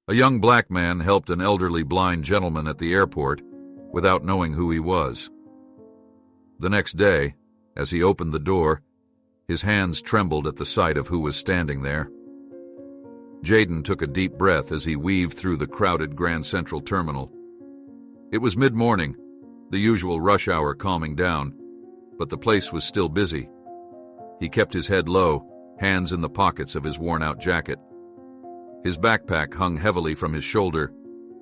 A young black man helped an elderly blind gentleman at the airport without knowing who he was. The next day, as he opened the door, his hands trembled at the sight of who was standing there. Jayden took a deep breath as he weaved through the crowded Grand Central Terminal. It was mid-morning, the usual rush hour calming down, but the place was still busy. He kept his head low, hands in the pockets of his worn-out jacket. His backpack hung heavily from his shoulder,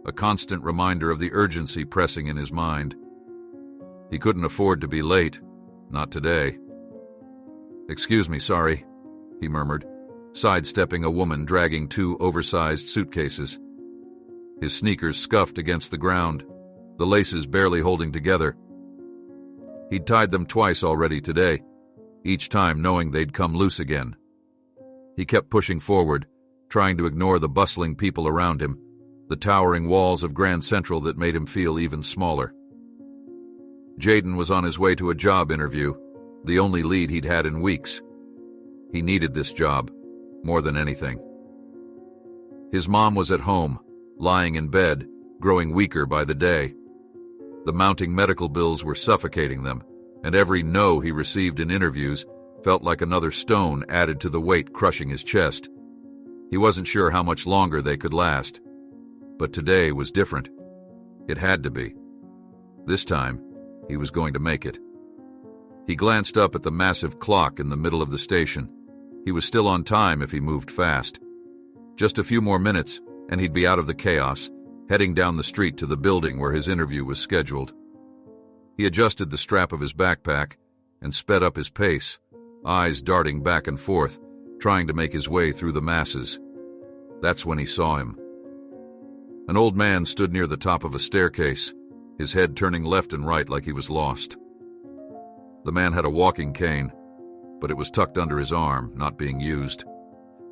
a constant reminder of the urgency pressing in his mind. He couldn't afford to be late, not today. "Excuse me, sorry," he murmured, sidestepping a woman dragging two oversized suitcases. His sneakers scuffed against the ground, the laces barely holding together. He'd tied them twice already today, each time knowing they'd come loose again. He kept pushing forward, trying to ignore the bustling people around him, the towering walls of Grand Central that made him feel even smaller. Jayden was on his way to a job interview, the only lead he'd had in weeks. He needed this job, more than anything. His mom was at home, lying in bed, growing weaker by the day. The mounting medical bills were suffocating them, and every no he received in interviews felt like another stone added to the weight crushing his chest. He wasn't sure how much longer they could last. But today was different. It had to be. This time, he was going to make it. He glanced up at the massive clock in the middle of the station. He was still on time if he moved fast. Just a few more minutes, and he'd be out of the chaos, heading down the street to the building where his interview was scheduled. He adjusted the strap of his backpack and sped up his pace, eyes darting back and forth, trying to make his way through the masses. That's when he saw him. An old man stood near the top of a staircase, his head turning left and right like he was lost. The man had a walking cane, but it was tucked under his arm, not being used.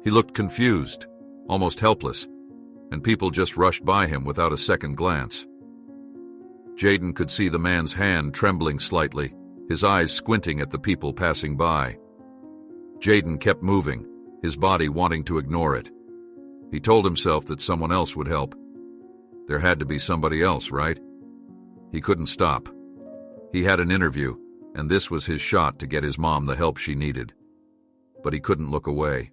He looked confused, almost helpless, and people just rushed by him without a second glance. Jayden could see the man's hand trembling slightly, his eyes squinting at the people passing by. Jayden kept moving, his body wanting to ignore it. He told himself that someone else would help. There had to be somebody else, right? He couldn't stop. He had an interview, and this was his shot to get his mom the help she needed. But he couldn't look away.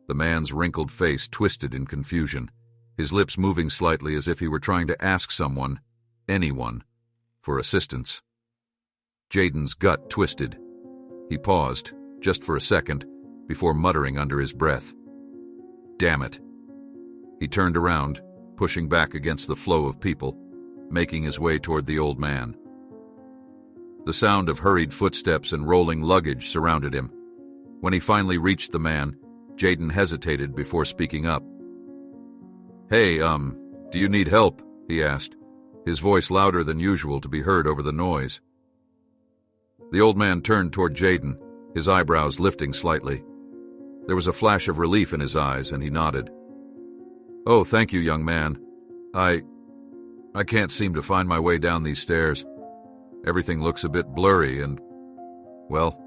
The man's wrinkled face twisted in confusion, his lips moving slightly as if he were trying to ask someone, anyone, for assistance. Jayden's gut twisted. He paused, just for a second, before muttering under his breath, "Damn it." He turned around, pushing back against the flow of people, making his way toward the old man. The sound of hurried footsteps and rolling luggage surrounded him. When he finally reached the man, Jayden hesitated before speaking up. "Hey, do you need help?" he asked, his voice louder than usual to be heard over the noise. The old man turned toward Jayden, his eyebrows lifting slightly. There was a flash of relief in his eyes, and he nodded. "Oh, thank you, young man. I can't seem to find my way down these stairs. Everything looks a bit blurry and, well..."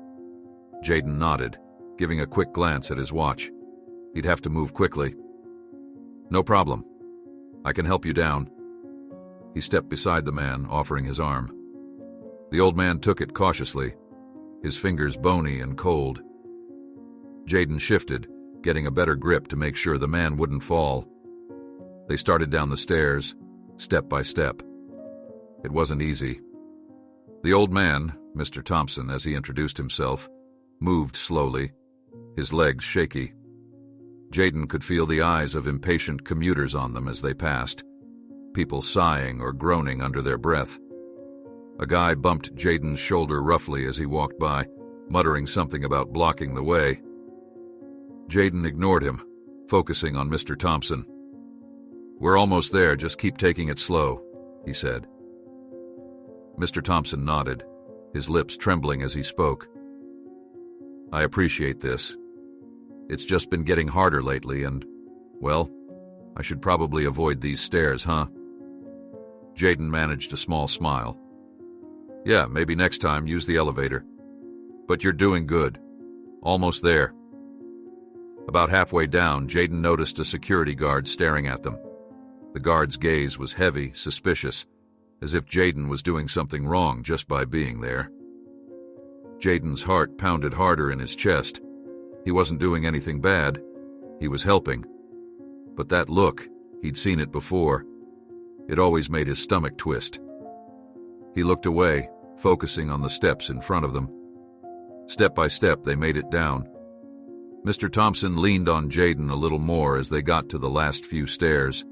Jayden nodded, giving a quick glance at his watch. He'd have to move quickly. "No problem. I can help you down." He stepped beside the man, offering his arm. The old man took it cautiously, his fingers bony and cold. Jayden shifted, getting a better grip to make sure the man wouldn't fall. They started down the stairs, step by step. It wasn't easy. The old man, Mr. Thompson, as he introduced himself, moved slowly, his legs shaky. Jayden could feel the eyes of impatient commuters on them as they passed, people sighing or groaning under their breath. A guy bumped Jayden's shoulder roughly as he walked by, muttering something about blocking the way. Jayden ignored him, focusing on Mr. Thompson. "We're almost there, just keep taking it slow," he said. Mr. Thompson nodded, his lips trembling as he spoke. "I appreciate this. It's just been getting harder lately and, well, I should probably avoid these stairs, huh?" Jayden managed a small smile. "Yeah, maybe next time use the elevator. But you're doing good. Almost there." About halfway down, Jayden noticed a security guard staring at them. The guard's gaze was heavy, suspicious, as if Jayden was doing something wrong just by being there. Jayden's heart pounded harder in his chest. He wasn't doing anything bad. He was helping. But that look, he'd seen it before. It always made his stomach twist. He looked away, focusing on the steps in front of them. Step by step, they made it down. Mr. Thompson leaned on Jayden a little more as they got to the last few stairs,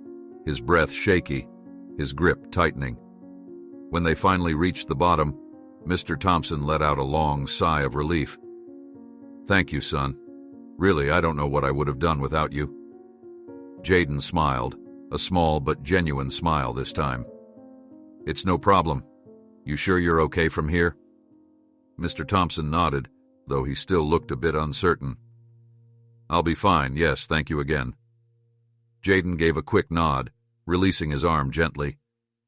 his breath shaky, his grip tightening. When they finally reached the bottom, Mr. Thompson let out a long sigh of relief. "Thank you, son. Really, I don't know what I would have done without you." Jayden smiled, a small but genuine smile this time. "It's no problem. You sure you're okay from here?" Mr. Thompson nodded, though he still looked a bit uncertain. "I'll be fine, yes, thank you again." Jayden gave a quick nod, releasing his arm gently.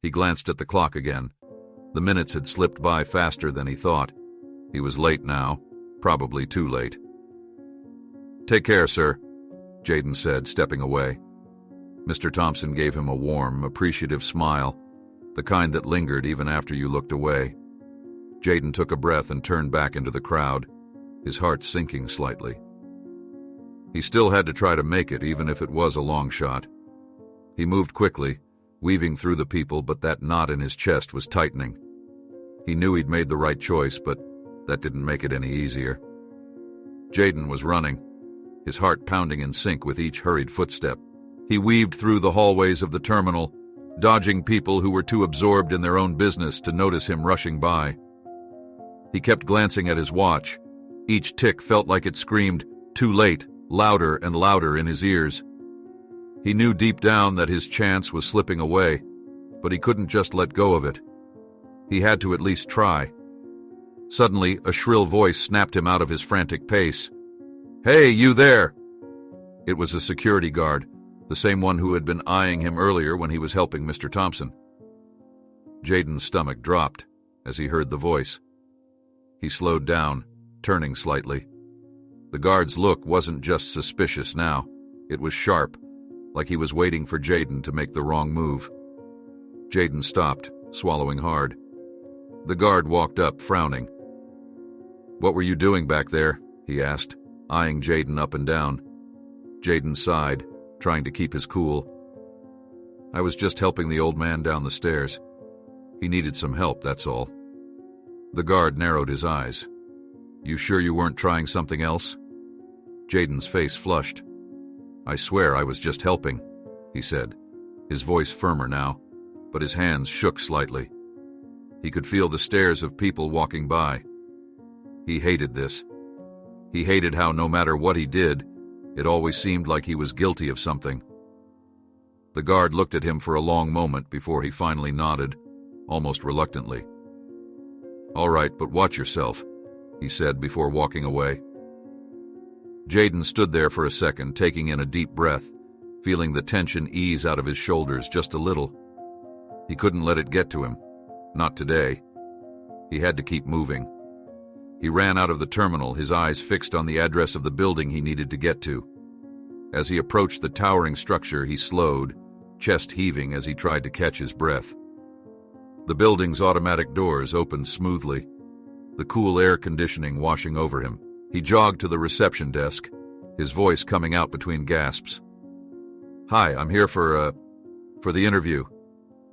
He glanced at the clock again. The minutes had slipped by faster than he thought. He was late now, probably too late. "Take care, sir," Jayden said, stepping away. Mr. Thompson gave him a warm, appreciative smile, the kind that lingered even after you looked away. Jayden took a breath and turned back into the crowd, his heart sinking slightly. He still had to try to make it, even if it was a long shot. He moved quickly, weaving through the people, but that knot in his chest was tightening. He knew he'd made the right choice, but that didn't make it any easier. Jayden was running, his heart pounding in sync with each hurried footstep. He weaved through the hallways of the terminal, dodging people who were too absorbed in their own business to notice him rushing by. He kept glancing at his watch. Each tick felt like it screamed, "Too late," louder and louder in his ears. He knew deep down that his chance was slipping away, but he couldn't just let go of it. He had to at least try. Suddenly, a shrill voice snapped him out of his frantic pace. "Hey, you there!" It was a security guard, the same one who had been eyeing him earlier when he was helping Mr. Thompson. Jayden's stomach dropped as he heard the voice. He slowed down, turning slightly. The guard's look wasn't just suspicious now. It was sharp, like he was waiting for Jayden to make the wrong move. Jayden stopped, swallowing hard. The guard walked up, frowning. "What were you doing back there?" he asked, eyeing Jayden up and down. Jayden sighed, trying to keep his cool. "I was just helping the old man down the stairs. He needed some help, that's all." The guard narrowed his eyes. "You sure you weren't trying something else?" Jayden's face flushed. "I swear I was just helping," he said, his voice firmer now, but his hands shook slightly. He could feel the stares of people walking by. He hated this. He hated how no matter what he did, it always seemed like he was guilty of something. The guard looked at him for a long moment before he finally nodded, almost reluctantly. "All right, but watch yourself," he said before walking away. Jayden stood there for a second, taking in a deep breath, feeling the tension ease out of his shoulders just a little. He couldn't let it get to him. Not today. He had to keep moving. He ran out of the terminal, his eyes fixed on the address of the building he needed to get to. As he approached the towering structure, he slowed, chest heaving as he tried to catch his breath. The building's automatic doors opened smoothly, the cool air conditioning washing over him. He jogged to the reception desk, his voice coming out between gasps. "Hi, I'm here for the interview.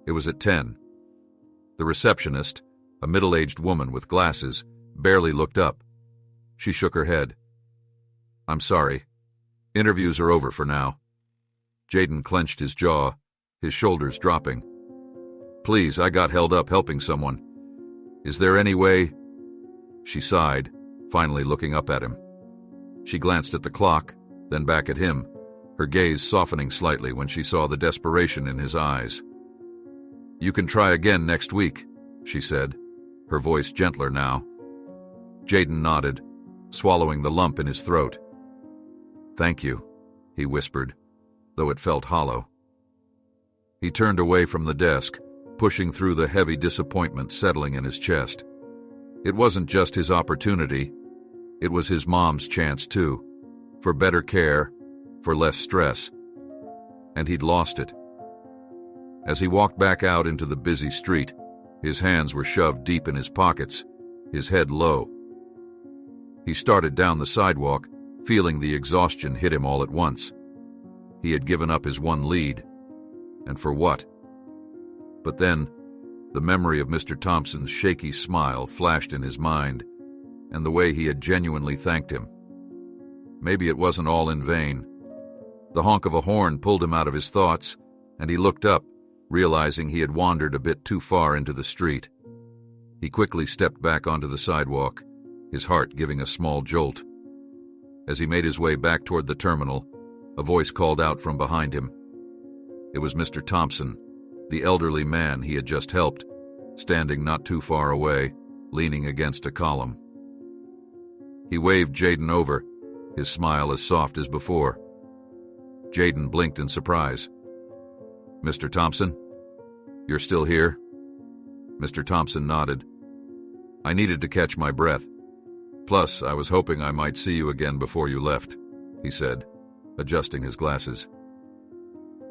It was at 10. The receptionist, a middle-aged woman with glasses, barely looked up. She shook her head. "I'm sorry. Interviews are over for now." Jayden clenched his jaw, his shoulders dropping. "Please, I got held up helping someone. Is there any way—" She sighed, finally looking up at him. She glanced at the clock, then back at him, her gaze softening slightly when she saw the desperation in his eyes. "You can try again next week," she said, her voice gentler now. Jayden nodded, swallowing the lump in his throat. "Thank you," he whispered, though it felt hollow. He turned away from the desk, pushing through the heavy disappointment settling in his chest. It wasn't just his opportunity. It was his mom's chance, too, for better care, for less stress. And he'd lost it. As he walked back out into the busy street, his hands were shoved deep in his pockets, his head low. He started down the sidewalk, feeling the exhaustion hit him all at once. He had given up his one lead. And for what? But then, the memory of Mr. Thompson's shaky smile flashed in his mind, and the way he had genuinely thanked him. Maybe it wasn't all in vain. The honk of a horn pulled him out of his thoughts, and he looked up, realizing he had wandered a bit too far into the street. He quickly stepped back onto the sidewalk, his heart giving a small jolt. As he made his way back toward the terminal, a voice called out from behind him. It was Mr. Thompson, the elderly man he had just helped, standing not too far away, leaning against a column. He waved Jaden over, his smile as soft as before. Jaden blinked in surprise. "Mr. Thompson? You're still here?" Mr. Thompson nodded. "I needed to catch my breath. Plus, I was hoping I might see you again before you left," he said, adjusting his glasses.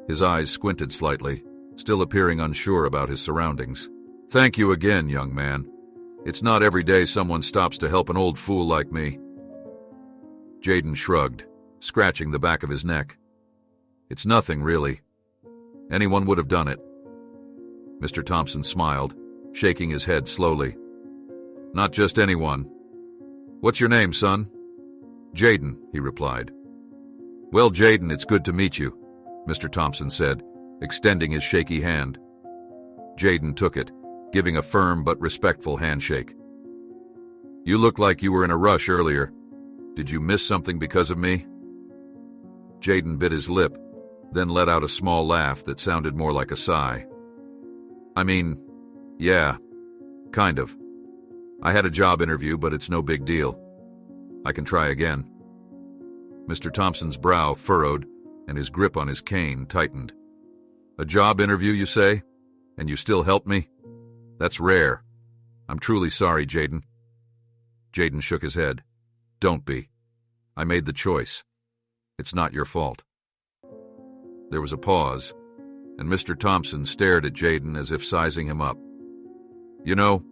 His eyes squinted slightly, still appearing unsure about his surroundings. "Thank you again, young man. It's not every day someone stops to help an old fool like me." Jaden shrugged, scratching the back of his neck. "It's nothing, really. Anyone would have done it." Mr. Thompson smiled, shaking his head slowly. "Not just anyone. What's your name, son?" "Jaden," he replied. "Well, Jaden, it's good to meet you," Mr. Thompson said, extending his shaky hand. Jaden took it, giving a firm but respectful handshake. "You look like you were in a rush earlier. Did you miss something because of me?" Jaden bit his lip, then let out a small laugh that sounded more like a sigh. "I mean, yeah, kind of. I had a job interview, but it's no big deal. I can try again." Mr. Thompson's brow furrowed, and his grip on his cane tightened. "A job interview, you say? And you still help me? That's rare. I'm truly sorry, Jaden." Jaden shook his head. "Don't be. I made the choice. It's not your fault." There was a pause, and Mr. Thompson stared at Jaden as if sizing him up. "You know,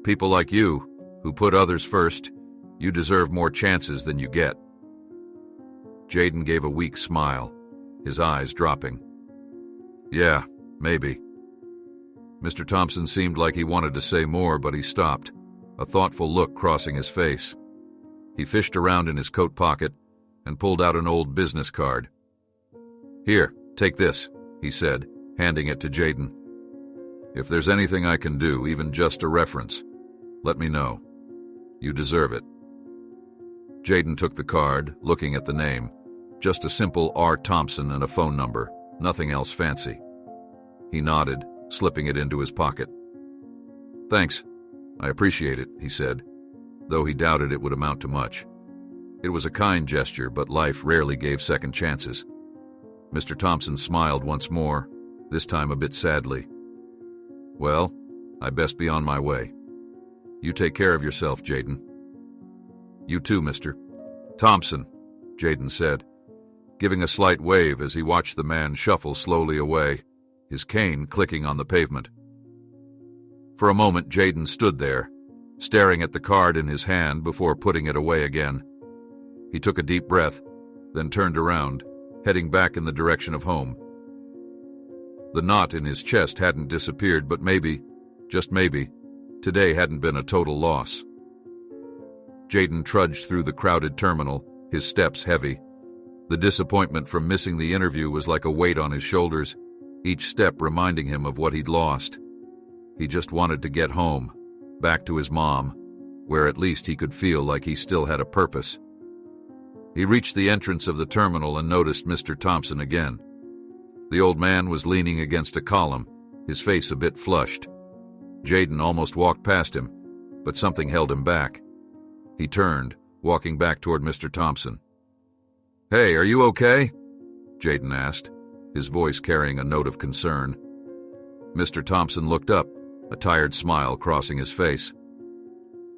people like you, who put others first, you deserve more chances than you get." Jaden gave a weak smile, his eyes dropping. "Yeah, maybe." Mr. Thompson seemed like he wanted to say more, but he stopped, a thoughtful look crossing his face. He fished around in his coat pocket and pulled out an old business card. "Here, take this," he said, handing it to Jaden. "If there's anything I can do, even just a reference, let me know. You deserve it." Jaden took the card, looking at the name. Just a simple R. Thompson and a phone number, nothing else fancy. He nodded, slipping it into his pocket. "Thanks. I appreciate it," he said, though he doubted it would amount to much. It was a kind gesture, but life rarely gave second chances. Mr. Thompson smiled once more, this time a bit sadly. "Well, I best be on my way. You take care of yourself, Jaden." "You too, Mr. Thompson," Jaden said, giving a slight wave as he watched the man shuffle slowly away, his cane clicking on the pavement. For a moment, Jaden stood there, staring at the card in his hand before putting it away again. He took a deep breath, then turned around, heading back in the direction of home. The knot in his chest hadn't disappeared, but maybe, just maybe, today hadn't been a total loss. Jaden trudged through the crowded terminal, his steps heavy. The disappointment from missing the interview was like a weight on his shoulders, each step reminding him of what he'd lost. He just wanted to get home, back to his mom, where at least he could feel like he still had a purpose. He reached the entrance of the terminal and noticed Mr. Thompson again. The old man was leaning against a column, his face a bit flushed. Jaden almost walked past him, but something held him back. He turned, walking back toward Mr. Thompson. "Hey, are you okay?" Jaden asked, his voice carrying a note of concern. Mr. Thompson looked up, a tired smile crossing his face.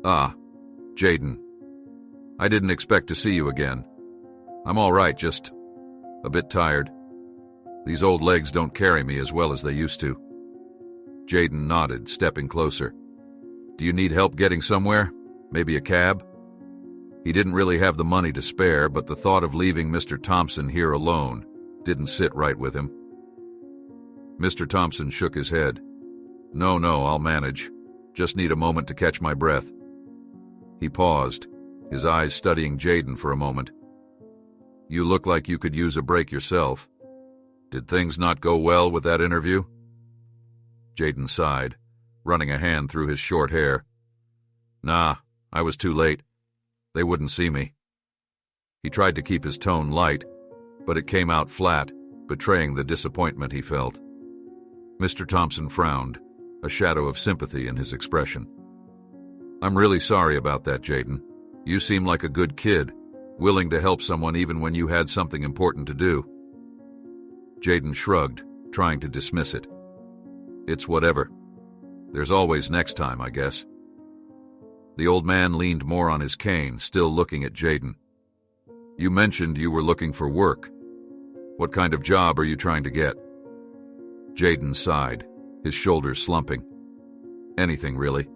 "Ah, Jaden. I didn't expect to see you again. I'm all right, just a bit tired." These old legs don't carry me as well as they used to. Jayden nodded, stepping closer. Do you need help getting somewhere? Maybe a cab? He didn't really have the money to spare, but the thought of leaving Mr. Thompson here alone didn't sit right with him. Mr. Thompson shook his head. No, I'll manage. Just need a moment to catch my breath. He paused, his eyes studying Jayden for a moment. You look like you could use a break yourself. Did things not go well with that interview? Jayden sighed, running a hand through his short hair. Nah, I was too late. They wouldn't see me. He tried to keep his tone light, but it came out flat, betraying the disappointment he felt. Mr. Thompson frowned, a shadow of sympathy in his expression. I'm really sorry about that, Jayden. You seem like a good kid, willing to help someone even when you had something important to do. Jayden shrugged, trying to dismiss it. It's whatever. There's always next time, I guess. The old man leaned more on his cane, still looking at Jayden. You mentioned you were looking for work. What kind of job are you trying to get? Jayden sighed, his shoulders slumping. Anything, really.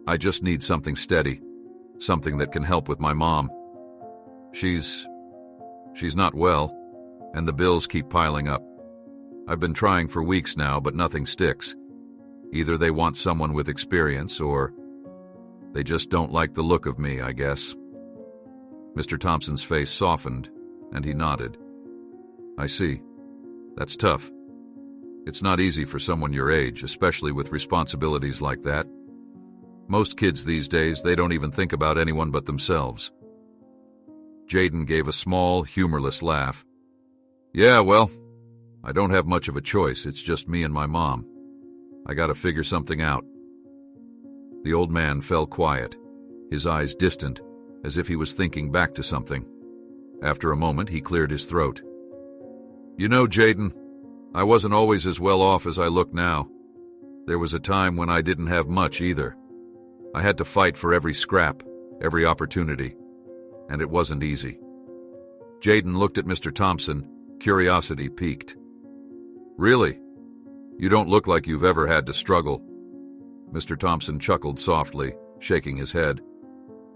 I just need something steady, something that can help with my mom. She's not well, and the bills keep piling up. I've been trying for weeks now, but nothing sticks. Either they want someone with experience, or they just don't like the look of me, I guess. Mr. Thompson's face softened, and he nodded. I see. That's tough. It's not easy for someone your age, especially with responsibilities like that. Most kids these days, they don't even think about anyone but themselves. Jayden gave a small, humorless laugh. Yeah, well, I don't have much of a choice. It's just me and my mom. I gotta figure something out. The old man fell quiet, his eyes distant, as if he was thinking back to something. After a moment, he cleared his throat. You know, Jayden, I wasn't always as well off as I look now. There was a time when I didn't have much either. I had to fight for every scrap, every opportunity, and it wasn't easy. Jayden looked at Mr. Thompson, curiosity piqued. Really? You don't look like you've ever had to struggle. Mr. Thompson chuckled softly, shaking his head.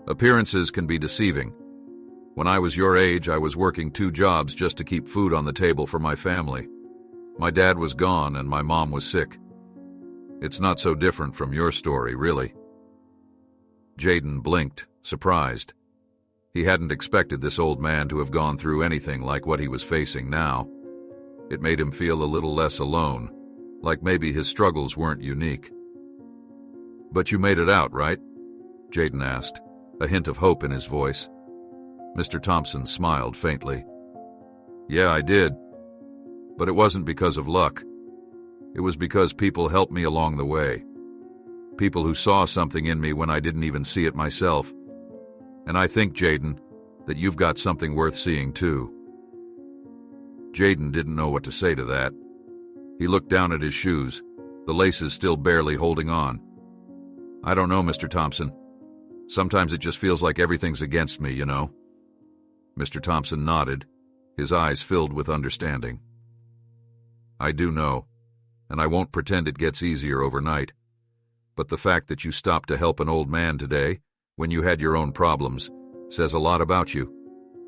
Appearances can be deceiving. When I was your age, I was working 2 jobs just to keep food on the table for my family. My dad was gone and my mom was sick. It's not so different from your story, really. Jayden blinked, surprised. He hadn't expected this old man to have gone through anything like what he was facing now. It made him feel a little less alone, like maybe his struggles weren't unique. But you made it out, right? Jayden asked, a hint of hope in his voice. Mr. Thompson smiled faintly. Yeah, I did. But it wasn't because of luck. It was because people helped me along the way. People who saw something in me when I didn't even see it myself. And I think, Jayden, that you've got something worth seeing too. Jayden didn't know what to say to that. He looked down at his shoes, the laces still barely holding on. I don't know, Mr. Thompson. Sometimes it just feels like everything's against me, you know. Mr. Thompson nodded, his eyes filled with understanding. I do know, and I won't pretend it gets easier overnight. But the fact that you stopped to help an old man today, when you had your own problems, says a lot about you.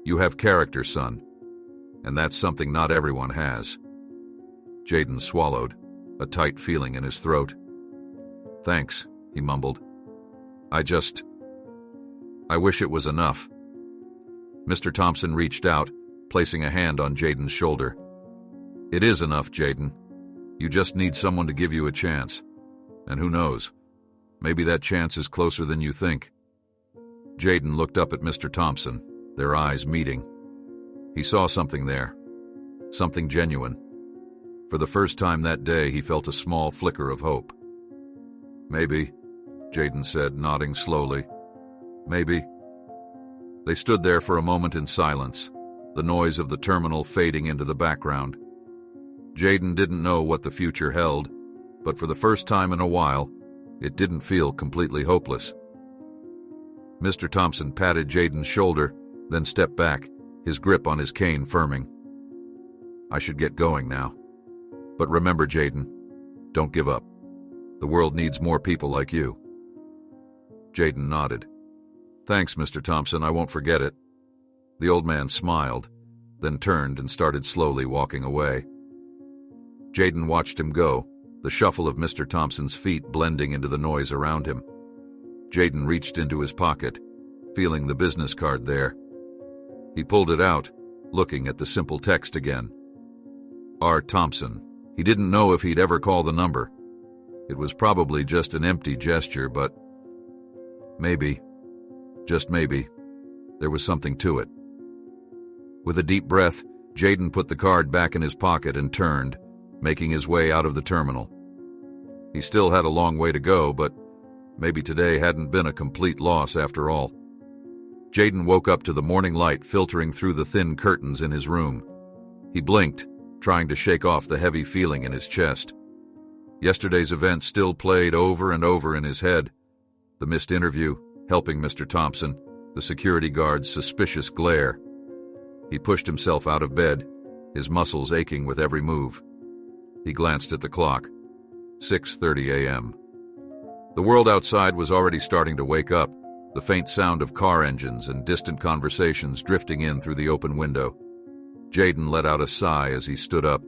You have character, son. And that's something not everyone has. Jayden swallowed, a tight feeling in his throat. Thanks, he mumbled. I wish it was enough. Mr. Thompson reached out, placing a hand on Jayden's shoulder. It is enough, Jayden. You just need someone to give you a chance. And who knows, maybe that chance is closer than you think. Jayden looked up at Mr. Thompson, their eyes meeting. He saw something there, something genuine. For the first time that day, he felt a small flicker of hope. Maybe, Jayden said, nodding slowly. Maybe. They stood there for a moment in silence, the noise of the terminal fading into the background. Jayden didn't know what the future held, but for the first time in a while, it didn't feel completely hopeless. Mr. Thompson patted Jayden's shoulder, then stepped back, his grip on his cane firming. I should get going now. But remember, Jayden, don't give up. The world needs more people like you." Jayden nodded. "Thanks, Mr. Thompson, I won't forget it." The old man smiled, then turned and started slowly walking away. Jayden watched him go, the shuffle of Mr. Thompson's feet blending into the noise around him. Jayden reached into his pocket, feeling the business card there. He pulled it out, looking at the simple text again. R. Thompson. He didn't know if he'd ever call the number. It was probably just an empty gesture, but maybe, just maybe, there was something to it. With a deep breath, Jayden put the card back in his pocket and turned, making his way out of the terminal. He still had a long way to go, but maybe today hadn't been a complete loss after all. Jayden woke up to the morning light filtering through the thin curtains in his room. He blinked, trying to shake off the heavy feeling in his chest. Yesterday's event still played over and over in his head. The missed interview, helping Mr. Thompson, the security guard's suspicious glare. He pushed himself out of bed, his muscles aching with every move. He glanced at the clock. 6:30 a.m. The world outside was already starting to wake up, the faint sound of car engines and distant conversations drifting in through the open window. Jayden let out a sigh as he stood up,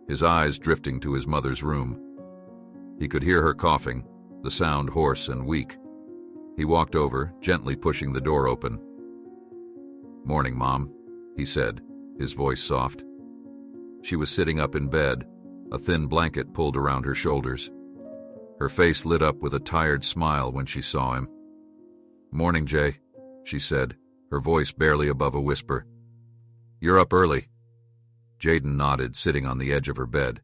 his eyes drifting to his mother's room. He could hear her coughing, the sound hoarse and weak. He walked over, gently pushing the door open. "Morning, Mom," he said, his voice soft. She was sitting up in bed, a thin blanket pulled around her shoulders. Her face lit up with a tired smile when she saw him. "Morning, Jay," she said, her voice barely above a whisper. "You're up early." Jayden nodded, sitting on the edge of her bed.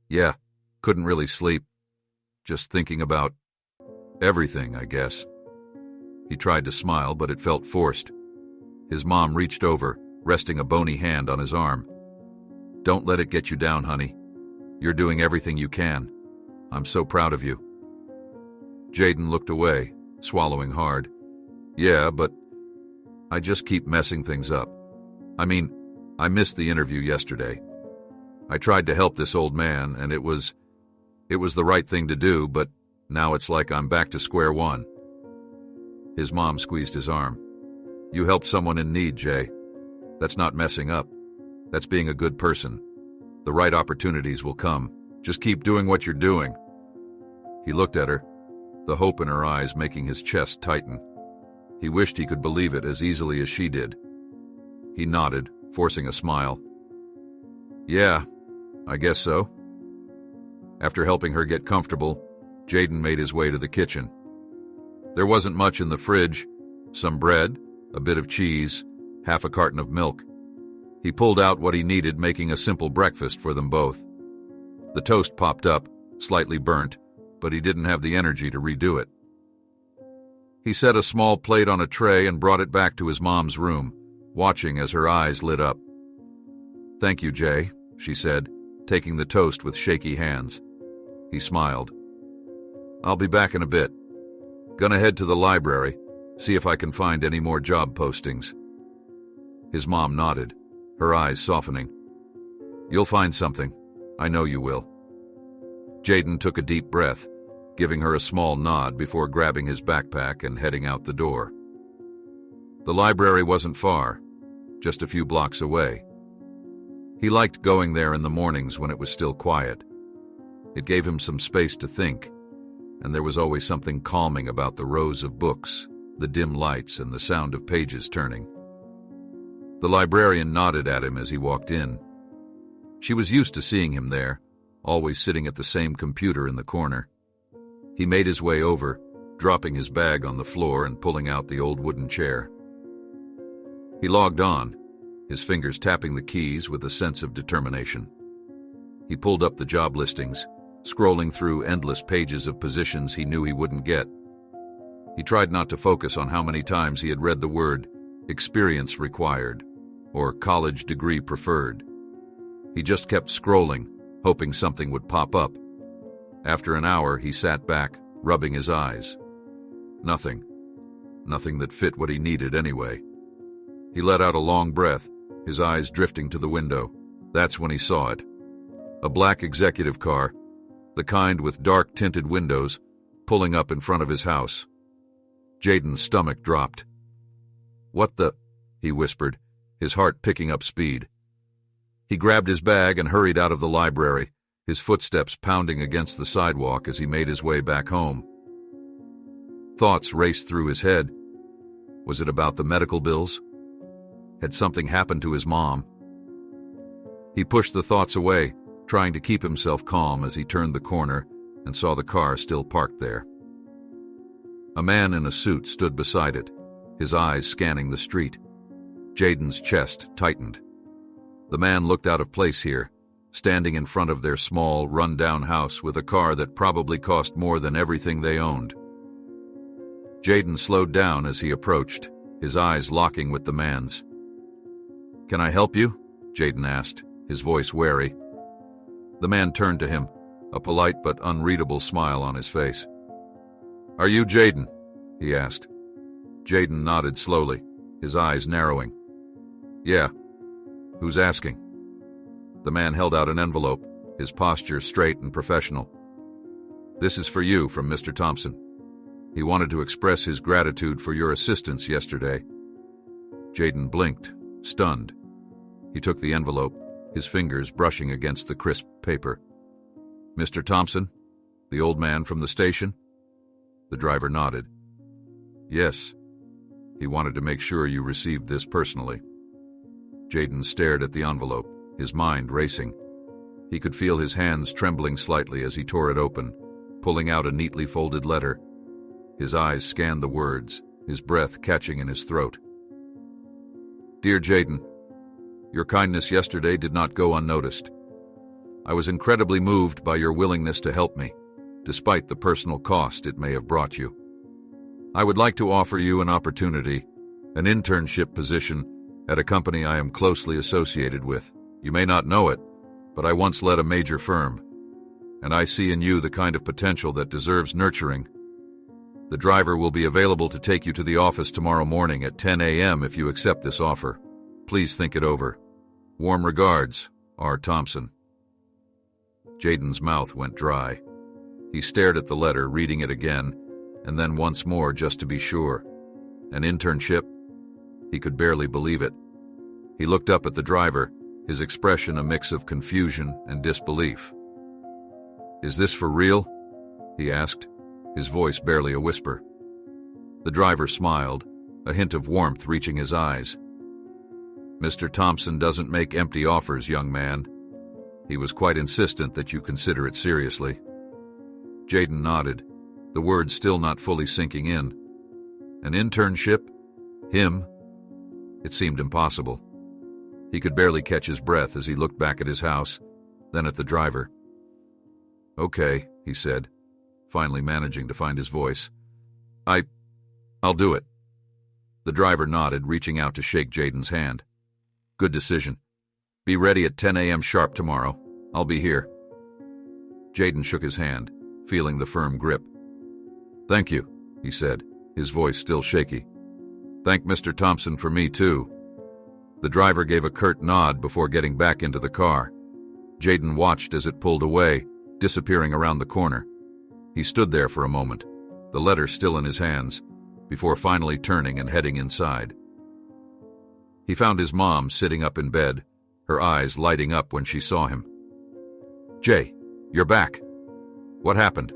"Yeah, couldn't really sleep. Just thinking about everything, I guess." He tried to smile, but it felt forced. His mom reached over, resting a bony hand on his arm. "Don't let it get you down, honey. You're doing everything you can. I'm so proud of you." Jayden looked away, swallowing hard. "Yeah, but I just keep messing things up. I mean, I missed the interview yesterday. I tried to help this old man, and it was the right thing to do, but now it's like I'm back to square one." His mom squeezed his arm. "You helped someone in need, Jay. That's not messing up. That's being a good person. The right opportunities will come. Just keep doing what you're doing." He looked at her, the hope in her eyes making his chest tighten. He wished he could believe it as easily as she did. He nodded, forcing a smile. "Yeah, I guess so." After helping her get comfortable, Jayden made his way to the kitchen. There wasn't much in the fridge: some bread, a bit of cheese, half a carton of milk. He pulled out what he needed, making a simple breakfast for them both. The toast popped up, slightly burnt, but he didn't have the energy to redo it. He set a small plate on a tray and brought it back to his mom's room, watching as her eyes lit up. "Thank you, Jay," she said, taking the toast with shaky hands. He smiled. "I'll be back in a bit. Gonna head to the library, see if I can find any more job postings." His mom nodded, her eyes softening. "You'll find something. I know you will." Jayden took a deep breath, giving her a small nod before grabbing his backpack and heading out the door. The library wasn't far, just a few blocks away. He liked going there in the mornings when it was still quiet. It gave him some space to think, and there was always something calming about the rows of books, the dim lights, and the sound of pages turning. The librarian nodded at him as he walked in. She was used to seeing him there, always sitting at the same computer in the corner. He made his way over, dropping his bag on the floor and pulling out the old wooden chair. He logged on, his fingers tapping the keys with a sense of determination. He pulled up the job listings, scrolling through endless pages of positions he knew he wouldn't get. He tried not to focus on how many times he had read the word "experience required" or "college degree preferred." He just kept scrolling, hoping something would pop up. After an hour, he sat back, rubbing his eyes. Nothing. Nothing that fit what he needed anyway. He let out a long breath, his eyes drifting to the window. That's when he saw it. A black executive car, the kind with dark tinted windows, pulling up in front of his house. Jayden's stomach dropped. "What the?" he whispered, his heart picking up speed. He grabbed his bag and hurried out of the library, his footsteps pounding against the sidewalk as he made his way back home. Thoughts raced through his head. Was it about the medical bills? Had something happened to his mom? He pushed the thoughts away, trying to keep himself calm as he turned the corner and saw the car still parked there. A man in a suit stood beside it, his eyes scanning the street. Jayden's chest tightened. The man looked out of place here, standing in front of their small, run-down house with a car that probably cost more than everything they owned. Jayden slowed down as he approached, his eyes locking with the man's. "Can I help you?" Jayden asked, his voice wary. The man turned to him, a polite but unreadable smile on his face. "Are you Jayden?" he asked. Jayden nodded slowly, his eyes narrowing. "Yeah. Who's asking?" The man held out an envelope, his posture straight and professional. "This is for you from Mr. Thompson. He wanted to express his gratitude for your assistance yesterday." Jayden blinked, stunned. He took the envelope, his fingers brushing against the crisp paper. "Mr. Thompson? The old man from the station?" The driver nodded. "Yes. He wanted to make sure you received this personally." Jayden stared at the envelope, his mind racing. He could feel his hands trembling slightly as he tore it open, pulling out a neatly folded letter. His eyes scanned the words, his breath catching in his throat. "Dear Jayden, your kindness yesterday did not go unnoticed. I was incredibly moved by your willingness to help me, despite the personal cost it may have brought you. I would like to offer you an opportunity, an internship position at a company I am closely associated with. You may not know it, but I once led a major firm, and I see in you the kind of potential that deserves nurturing. The driver will be available to take you to the office tomorrow morning at 10 a.m. if you accept this offer. Please think it over. Warm regards, R. Thompson." Jayden's mouth went dry. He stared at the letter, reading it again, and then once more just to be sure. An internship? He could barely believe it. He looked up at the driver, his expression a mix of confusion and disbelief. "Is this for real?" he asked, his voice barely a whisper. The driver smiled, a hint of warmth reaching his eyes. "Mr. Thompson doesn't make empty offers, young man. He was quite insistent that you consider it seriously." Jayden nodded, the words still not fully sinking in. An internship? Him? It seemed impossible. He could barely catch his breath as he looked back at his house, then at the driver. "Okay," he said, finally managing to find his voice. I'll do it." The driver nodded, reaching out to shake Jayden's hand. "Good decision. Be ready at 10 a.m. sharp tomorrow. I'll be here." Jayden shook his hand, feeling the firm grip. "Thank you," he said, his voice still shaky. "Thank Mr. Thompson for me, too." The driver gave a curt nod before getting back into the car. Jayden watched as it pulled away, disappearing around the corner. He stood there for a moment, the letter still in his hands, before finally turning and heading inside. He found his mom sitting up in bed, her eyes lighting up when she saw him. "Jay, you're back. What happened?"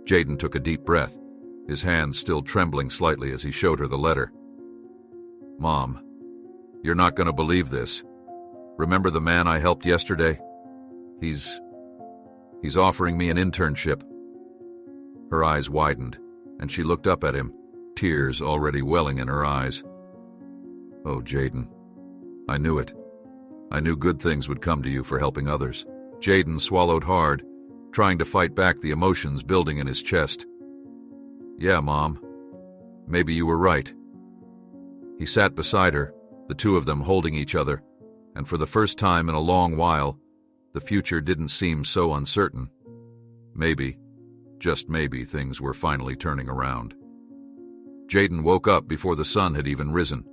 Jayden took a deep breath, his hands still trembling slightly as he showed her the letter. "Mom, you're not going to believe this. Remember the man I helped yesterday? He's offering me an internship." Her eyes widened, and she looked up at him, tears already welling in her eyes. "Oh, Jayden, I knew it. I knew good things would come to you for helping others." Jayden swallowed hard, trying to fight back the emotions building in his chest. "Yeah, Mom. Maybe you were right." He sat beside her, the two of them holding each other, and for the first time in a long while, the future didn't seem so uncertain. Maybe, just maybe, things were finally turning around. Jayden woke up before the sun had even risen.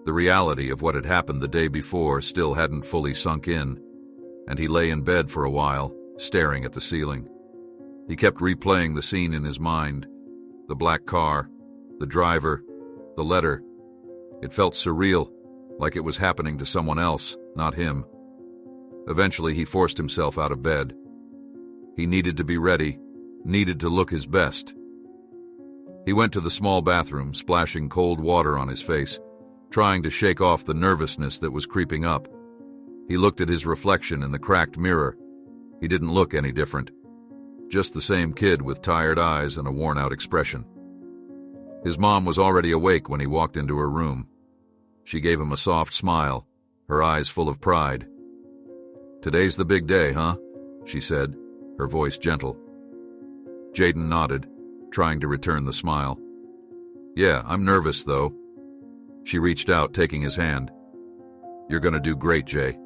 The reality of what had happened the day before still hadn't fully sunk in, and he lay in bed for a while, staring at the ceiling. He kept replaying the scene in his mind. The black car, the driver, the letter. It felt surreal, like it was happening to someone else, not him. Eventually, he forced himself out of bed. He needed to be ready, needed to look his best. He went to the small bathroom, splashing cold water on his face, trying to shake off the nervousness that was creeping up. He looked at his reflection in the cracked mirror. He didn't look any different. Just the same kid with tired eyes and a worn-out expression. His mom was already awake when he walked into her room. She gave him a soft smile, her eyes full of pride. "Today's the big day, huh?" she said, her voice gentle. Jayden nodded, trying to return the smile. "Yeah, I'm nervous, though." She reached out, taking his hand. "You're gonna do great, Jay.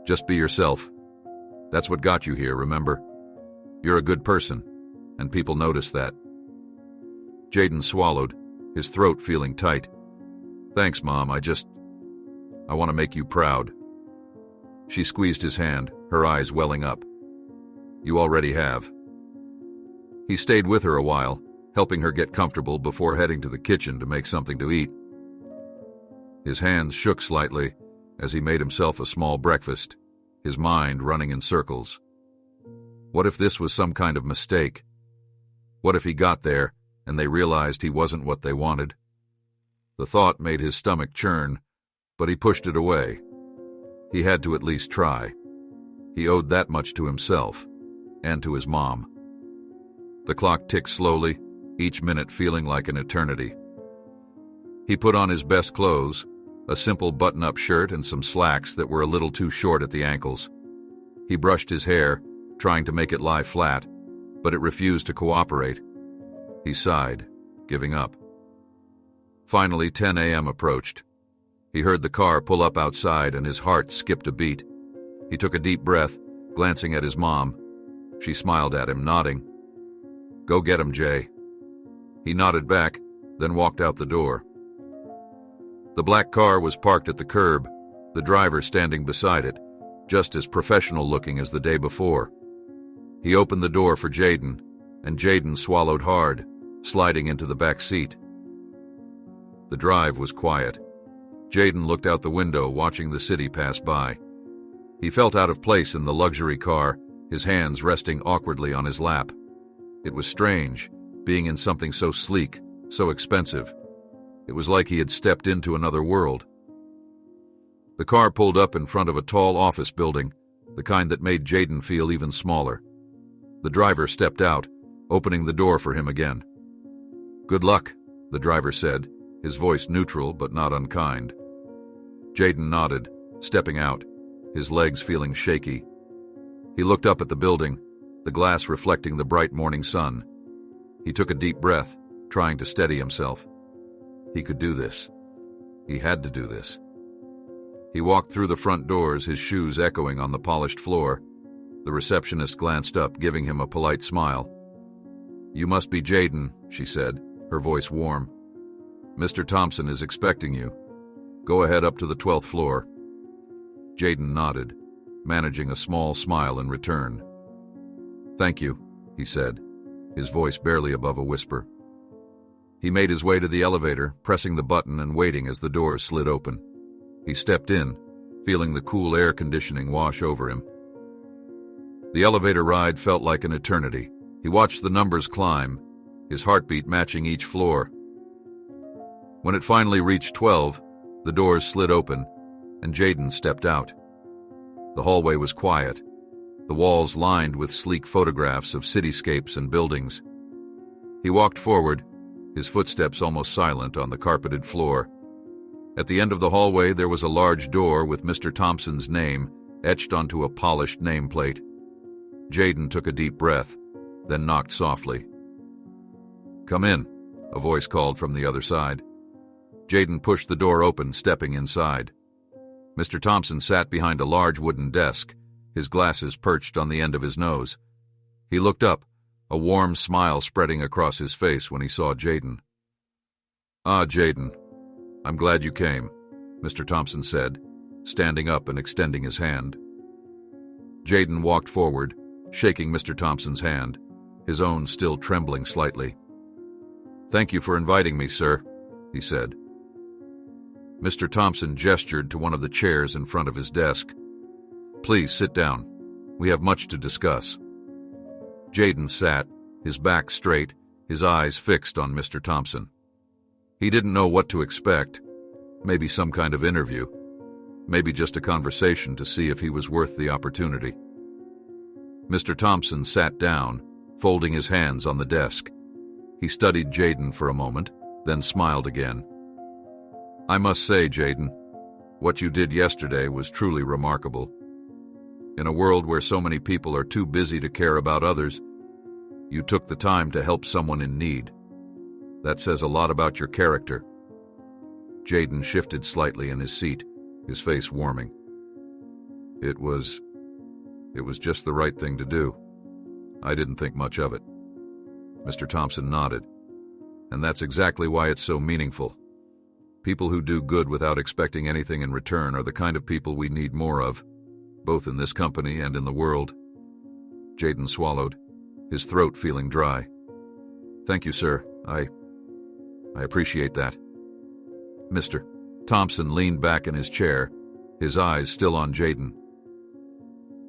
Just be yourself. That's what got you here, remember? You're a good person, and people notice that." Jayden swallowed, his throat feeling tight. "Thanks, Mom, I want to make you proud." She squeezed his hand, her eyes welling up. "You already have." He stayed with her a while, helping her get comfortable before heading to the kitchen to make something to eat. His hands shook slightly as he made himself a small breakfast, his mind running in circles. What if this was some kind of mistake? What if he got there and they realized he wasn't what they wanted? The thought made his stomach churn, but he pushed it away. He had to at least try. He owed that much to himself and to his mom. The clock ticked slowly, each minute feeling like an eternity. He put on his best clothes, a simple button-up shirt and some slacks that were a little too short at the ankles. He brushed his hair, trying to make it lie flat, but it refused to cooperate. He sighed, giving up. Finally, 10 a.m. approached. He heard the car pull up outside and his heart skipped a beat. He took a deep breath, glancing at his mom. She smiled at him, nodding. "Go get him, Jay." He nodded back, then walked out the door. The black car was parked at the curb, the driver standing beside it, just as professional-looking as the day before. He opened the door for Jayden, and Jayden swallowed hard, sliding into the back seat. The drive was quiet. Jayden looked out the window, watching the city pass by. He felt out of place in the luxury car, his hands resting awkwardly on his lap. It was strange, being in something so sleek, so expensive. It was like he had stepped into another world. The car pulled up in front of a tall office building, the kind that made Jayden feel even smaller. The driver stepped out, opening the door for him again. "Good luck," the driver said, his voice neutral but not unkind. Jayden nodded, stepping out, his legs feeling shaky. He looked up at the building, the glass reflecting the bright morning sun. He took a deep breath, trying to steady himself. He could do this. He had to do this. He walked through the front doors, his shoes echoing on the polished floor. The receptionist glanced up, giving him a polite smile. "You must be Jayden," she said, her voice warm. "Mr. Thompson is expecting you. Go ahead up to the 12th floor." Jayden nodded, managing a small smile in return. "Thank you," he said, his voice barely above a whisper. He made his way to the elevator, pressing the button and waiting as the doors slid open. He stepped in, feeling the cool air conditioning wash over him. The elevator ride felt like an eternity. He watched the numbers climb, his heartbeat matching each floor. When it finally reached 12, the doors slid open, and Jayden stepped out. The hallway was quiet, the walls lined with sleek photographs of cityscapes and buildings. He walked forward, his footsteps almost silent on the carpeted floor. At the end of the hallway there was a large door with Mr. Thompson's name etched onto a polished nameplate. Jayden took a deep breath, then knocked softly. "Come in," a voice called from the other side. Jayden pushed the door open, stepping inside. Mr. Thompson sat behind a large wooden desk, his glasses perched on the end of his nose. He looked up, a warm smile spreading across his face when he saw Jayden. "Ah, Jayden, I'm glad you came. Mr. Thompson said, standing up and extending his hand. Jayden walked forward, shaking Mr. Thompson's hand, his own still trembling slightly. "Thank you for inviting me, sir," he said. Mr. Thompson gestured to one of the chairs in front of his desk. "Please sit down. We have much to discuss." Jayden sat, his back straight, his eyes fixed on Mr. Thompson. He didn't know what to expect. Maybe some kind of interview. Maybe just a conversation to see if he was worth the opportunity. Mr. Thompson sat down, folding his hands on the desk. He studied Jayden for a moment, then smiled again. "I must say, Jayden, what you did yesterday was truly remarkable. In a world where so many people are too busy to care about others, you took the time to help someone in need. That says a lot about your character." Jayden shifted slightly in his seat, his face warming. It was just the right thing to do. I didn't think much of it." Mr. Thompson nodded. "And that's exactly why it's so meaningful. People who do good without expecting anything in return are the kind of people we need more of, both in this company and in the world." Jayden swallowed, his throat feeling dry. "Thank you, sir. I appreciate that." Mr. Thompson leaned back in his chair, his eyes still on Jayden.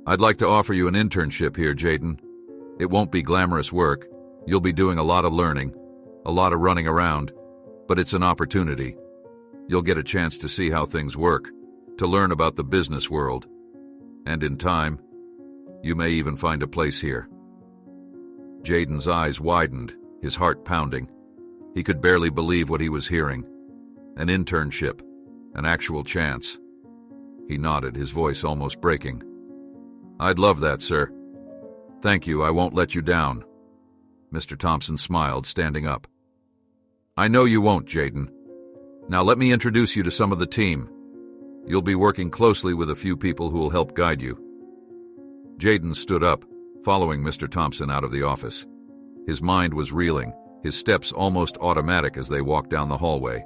"I'd like to offer you an internship here, Jayden. It won't be glamorous work. You'll be doing a lot of learning, a lot of running around, but it's an opportunity. You'll get a chance to see how things work, to learn about the business world. And in time, you may even find a place here." Jayden's eyes widened, his heart pounding. He could barely believe what he was hearing. An internship, an actual chance. He nodded, his voice almost breaking. "I'd love that, sir. Thank you, I won't let you down." Mr. Thompson smiled, standing up. "I know you won't, Jayden. Now let me introduce you to some of the team. You'll be working closely with a few people who will help guide you." Jayden stood up, following Mr. Thompson out of the office. His mind was reeling, his steps almost automatic as they walked down the hallway.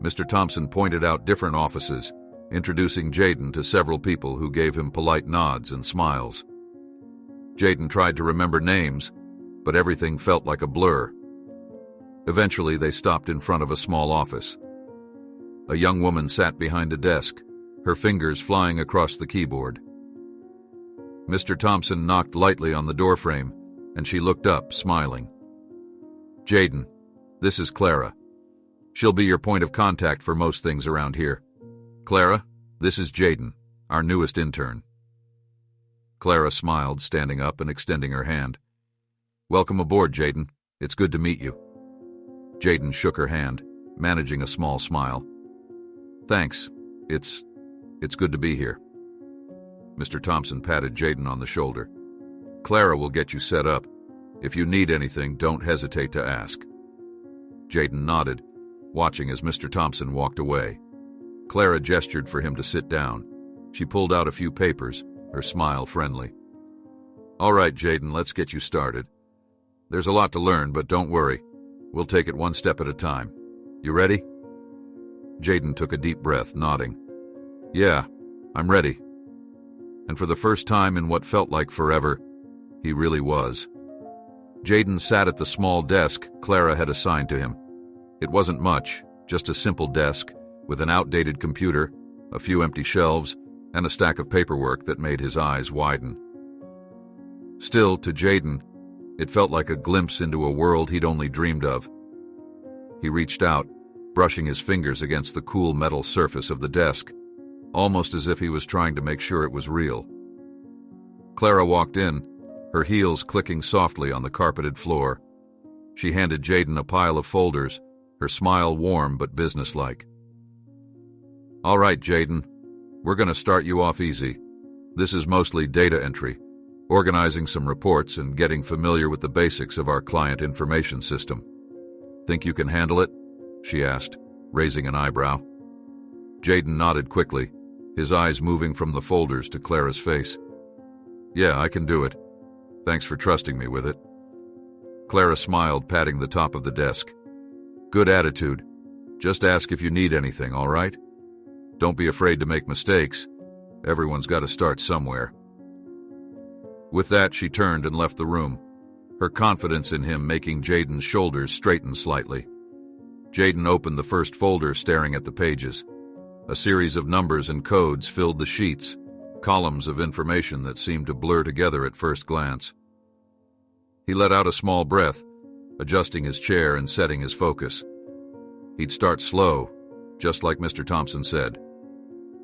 Mr. Thompson pointed out different offices, introducing Jayden to several people who gave him polite nods and smiles. Jayden tried to remember names, but everything felt like a blur. Eventually, they stopped in front of a small office. A young woman sat behind a desk, her fingers flying across the keyboard. Mr. Thompson knocked lightly on the doorframe, and she looked up, smiling. "Jayden, this is Clara. She'll be your point of contact for most things around here. Clara, this is Jayden, our newest intern." Clara smiled, standing up and extending her hand. "Welcome aboard, Jayden. It's good to meet you." Jayden shook her hand, managing a small smile. "Thanks. It's good to be here." Mr. Thompson patted Jayden on the shoulder. "Clara will get you set up. If you need anything, don't hesitate to ask." Jayden nodded, watching as Mr. Thompson walked away. Clara gestured for him to sit down. She pulled out a few papers, her smile friendly. "All right, Jayden, let's get you started. There's a lot to learn, but don't worry. We'll take it one step at a time. You ready?" Jayden took a deep breath, nodding. "Yeah, I'm ready." And for the first time in what felt like forever, he really was. Jayden sat at the small desk Clara had assigned to him. It wasn't much, just a simple desk with an outdated computer, a few empty shelves, and a stack of paperwork that made his eyes widen. Still, to Jayden, it felt like a glimpse into a world he'd only dreamed of. He reached out, brushing his fingers against the cool metal surface of the desk, almost as if he was trying to make sure it was real. Clara walked in, her heels clicking softly on the carpeted floor. She handed Jayden a pile of folders, her smile warm but businesslike. "All right, Jayden, we're going to start you off easy. This is mostly data entry, organizing some reports and getting familiar with the basics of our client information system. Think you can handle it?" she asked, raising an eyebrow. Jayden nodded quickly, his eyes moving from the folders to Clara's face. "Yeah, I can do it. Thanks for trusting me with it." Clara smiled, patting the top of the desk. "Good attitude. Just ask if you need anything, all right?" Don't be afraid to make mistakes. Everyone's got to start somewhere. With that, she turned and left the room, her confidence in him making Jaden's shoulders straighten slightly. Jaden opened the first folder, staring at the pages. A series of numbers and codes filled the sheets, columns of information that seemed to blur together at first glance. He let out a small breath, adjusting his chair and setting his focus. He'd start slow, just like Mr. Thompson said.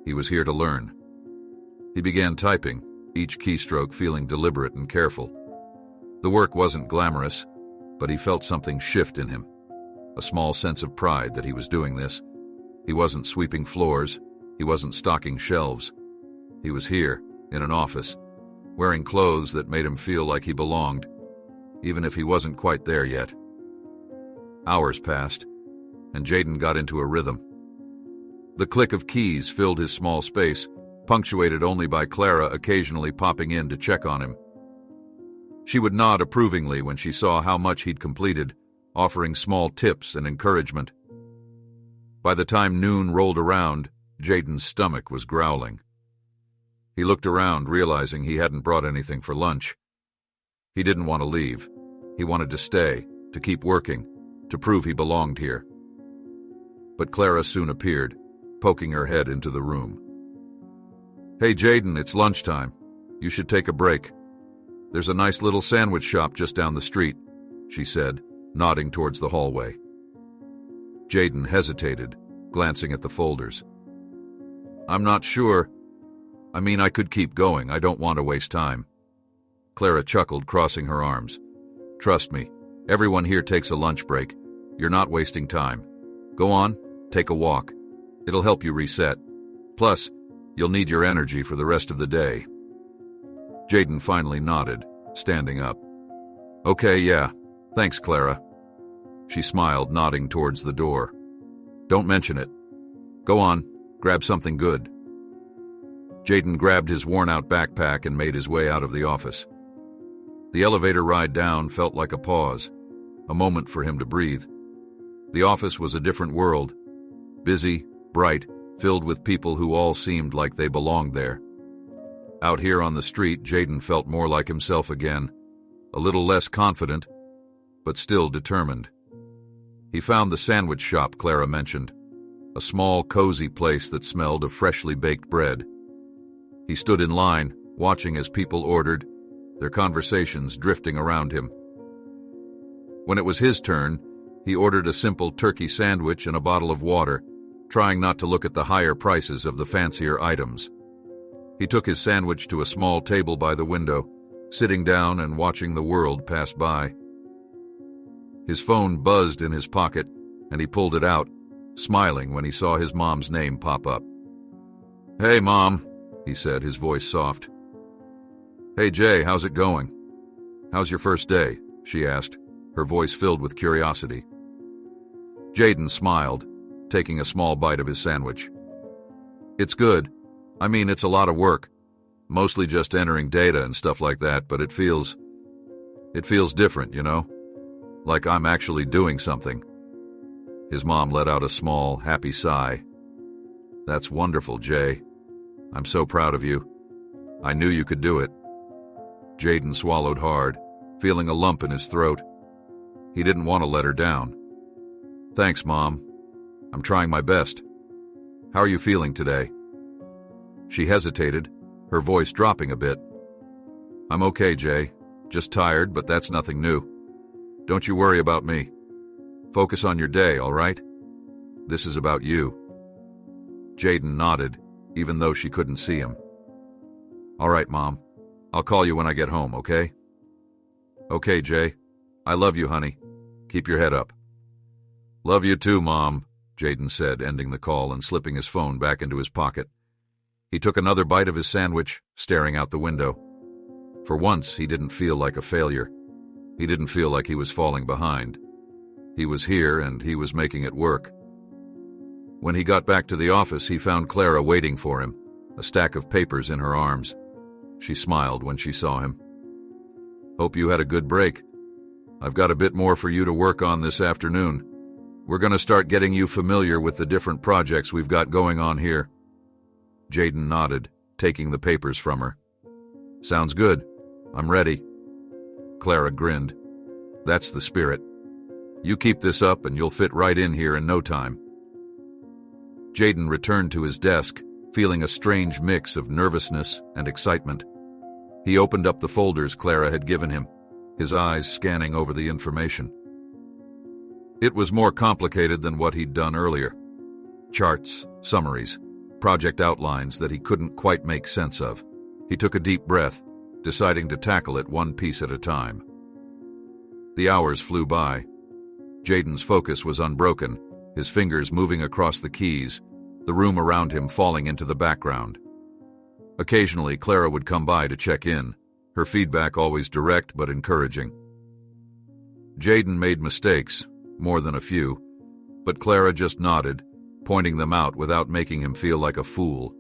He was here to learn. He began typing, each keystroke feeling deliberate and careful. The work wasn't glamorous, but he felt something shift in him. A small sense of pride that he was doing this. He wasn't sweeping floors. He wasn't stocking shelves. He was here, in an office, wearing clothes that made him feel like he belonged, even if he wasn't quite there yet. Hours passed, and Jaden got into a rhythm. The click of keys filled his small space, punctuated only by Clara occasionally popping in to check on him. She would nod approvingly when she saw how much he'd completed, offering small tips and encouragement. By the time noon rolled around, Jaden's stomach was growling. He looked around, realizing he hadn't brought anything for lunch. He didn't want to leave. He wanted to stay, to keep working, to prove he belonged here. But Clara soon appeared, poking her head into the room. "Hey, Jaden, it's lunchtime. You should take a break. There's a nice little sandwich shop just down the street," she said, nodding towards the hallway. Jaden hesitated, glancing at the folders. "I'm not sure. I could keep going. I don't want to waste time." Clara chuckled, crossing her arms. "Trust me, everyone here takes a lunch break. You're not wasting time. Go on, take a walk. It'll help you reset. Plus, you'll need your energy for the rest of the day." Jaden finally nodded, standing up. "Okay, yeah. Thanks, Clara." She smiled, nodding towards the door. "Don't mention it. Go on, grab something good." Jaden grabbed his worn-out backpack and made his way out of the office. The elevator ride down felt like a pause, a moment for him to breathe. The office was a different world, busy, bright, filled with people who all seemed like they belonged there. Out here on the street, Jaden felt more like himself again, a little less confident, but still determined. He found the sandwich shop Clara mentioned, a small, cozy place that smelled of freshly baked bread. He stood in line, watching as people ordered, their conversations drifting around him. When it was his turn, he ordered a simple turkey sandwich and a bottle of water, trying not to look at the higher prices of the fancier items. He took his sandwich to a small table by the window, sitting down and watching the world pass by. His phone buzzed in his pocket, and he pulled it out, smiling when he saw his mom's name pop up. "Hey, Mom," he said, his voice soft. "Hey, Jay, how's it going?" "How's your first day?" she asked, her voice filled with curiosity. Jaden smiled, taking a small bite of his sandwich. "It's good. It's a lot of work. Mostly just entering data and stuff like that, but it feels different, you know? Like I'm actually doing something." His mom let out a small, happy sigh. "That's wonderful, Jay. I'm so proud of you. I knew you could do it." Jaden swallowed hard, feeling a lump in his throat. He didn't want to let her down. "Thanks, Mom. I'm trying my best. How are you feeling today?" She hesitated, her voice dropping a bit. "I'm okay, Jay. Just tired, but that's nothing new. Don't you worry about me. Focus on your day, all right? This is about you." Jaden nodded, even though she couldn't see him. "All right, Mom. I'll call you when I get home, okay?" "Okay, Jay. I love you, honey. Keep your head up." "Love you too, Mom," Jaden said, ending the call and slipping his phone back into his pocket. He took another bite of his sandwich, staring out the window. For once, he didn't feel like a failure. He didn't feel like he was falling behind. He was here, and he was making it work. When he got back to the office, he found Clara waiting for him, a stack of papers in her arms. She smiled when she saw him. "Hope you had a good break. I've got a bit more for you to work on this afternoon. We're going to start getting you familiar with the different projects we've got going on here," Jayden nodded, taking the papers from her. Sounds good. I'm ready. Clara grinned. That's the spirit. You keep this up and you'll fit right in here in no time. Jayden returned to his desk, feeling a strange mix of nervousness and excitement. He opened up the folders Clara had given him, his eyes scanning over the information. It was more complicated than what he'd done earlier. Charts, summaries, project outlines that he couldn't quite make sense of. He took a deep breath, deciding to tackle it one piece at a time. The hours flew by. Jayden's focus was unbroken, his fingers moving across the keys, the room around him falling into the background. Occasionally, Clara would come by to check in, her feedback always direct but encouraging. Jayden made mistakes, more than a few, but Clara just nodded, pointing them out without making him feel like a fool.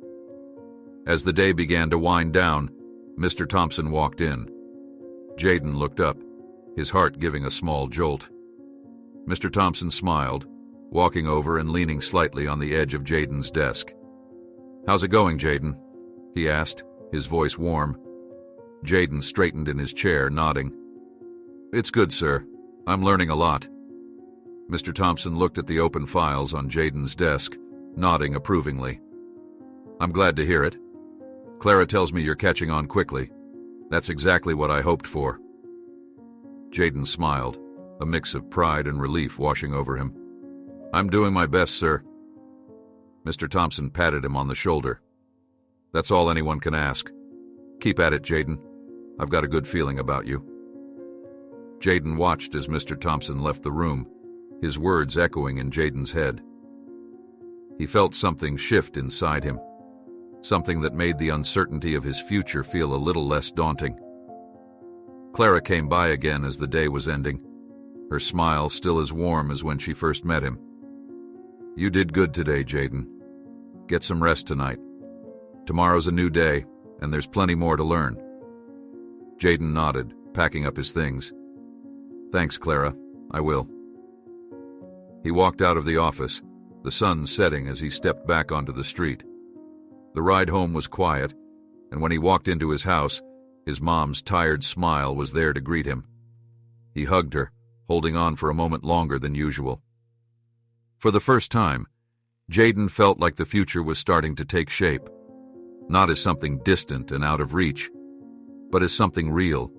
As the day began to wind down, Mr. Thompson walked in. Jayden looked up, his heart giving a small jolt. Mr. Thompson smiled, walking over and leaning slightly on the edge of Jayden's desk. "How's it going, Jayden?" he asked, his voice warm. Jayden straightened in his chair, nodding. "It's good, sir. I'm learning a lot." Mr. Thompson looked at the open files on Jayden's desk, nodding approvingly. "I'm glad to hear it. Clara tells me you're catching on quickly. That's exactly what I hoped for." Jayden smiled, a mix of pride and relief washing over him. "I'm doing my best, sir." Mr. Thompson patted him on the shoulder. "That's all anyone can ask. Keep at it, Jayden. I've got a good feeling about you." Jayden watched as Mr. Thompson left the room, his words echoing in Jayden's head. He felt something shift inside him, something that made the uncertainty of his future feel a little less daunting. Clara came by again as the day was ending, her smile still as warm as when she first met him. "You did good today, Jayden. Get some rest tonight. Tomorrow's a new day, and there's plenty more to learn." Jayden nodded, packing up his things. "Thanks, Clara. I will." He walked out of the office, the sun setting as he stepped back onto the street. The ride home was quiet, and when he walked into his house, his mom's tired smile was there to greet him. He hugged her, holding on for a moment longer than usual. For the first time, Jayden felt like the future was starting to take shape, not as something distant and out of reach, but as something real,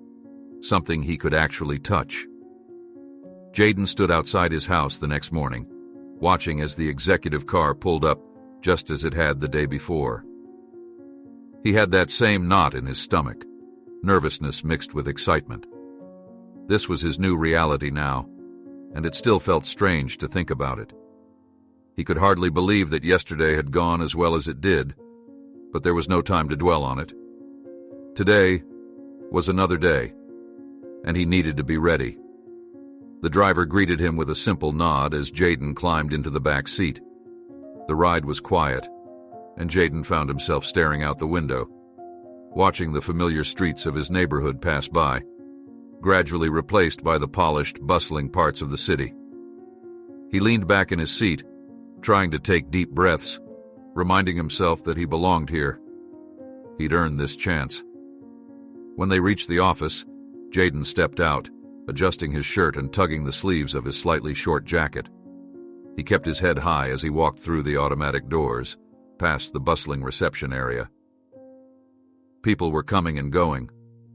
something he could actually touch. Jayden stood outside his house the next morning, watching as the executive car pulled up just as it had the day before. He had that same knot in his stomach, nervousness mixed with excitement. This was his new reality now, and it still felt strange to think about it. He could hardly believe that yesterday had gone as well as it did, but there was no time to dwell on it. Today was another day, and he needed to be ready. The driver greeted him with a simple nod as Jayden climbed into the back seat. The ride was quiet, and Jayden found himself staring out the window, watching the familiar streets of his neighborhood pass by, gradually replaced by the polished, bustling parts of the city. He leaned back in his seat, trying to take deep breaths, reminding himself that he belonged here. He'd earned this chance. When they reached the office, Jayden stepped out, adjusting his shirt and tugging the sleeves of his slightly short jacket. He kept his head high as he walked through the automatic doors, past the bustling reception area. People were coming and going,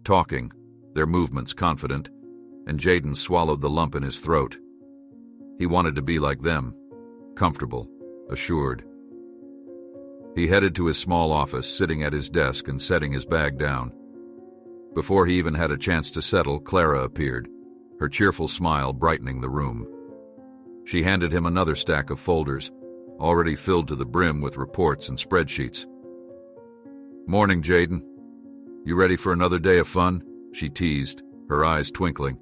talking, their movements confident, and Jayden swallowed the lump in his throat. He wanted to be like them, comfortable, assured. He headed to his small office, sitting at his desk and setting his bag down. Before he even had a chance to settle, Clara appeared, her cheerful smile brightening the room. She handed him another stack of folders, already filled to the brim with reports and spreadsheets. "Morning, Jayden. You ready for another day of fun?" she teased, her eyes twinkling.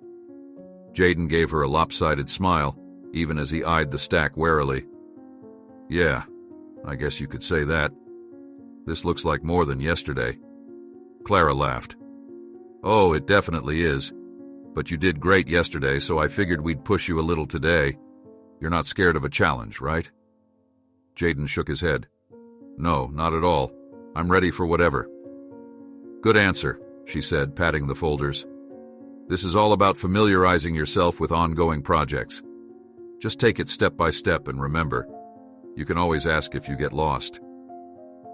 Jayden gave her a lopsided smile, even as he eyed the stack warily. "Yeah, I guess you could say that. This looks like more than yesterday." Clara laughed. "Oh, it definitely is. But you did great yesterday, so I figured we'd push you a little today. You're not scared of a challenge, right?" Jayden shook his head. "No, not at all. I'm ready for whatever. Good answer, she said, patting the folders. This is all about familiarizing yourself with ongoing projects. Just take it step by step and remember, you can always ask if you get lost.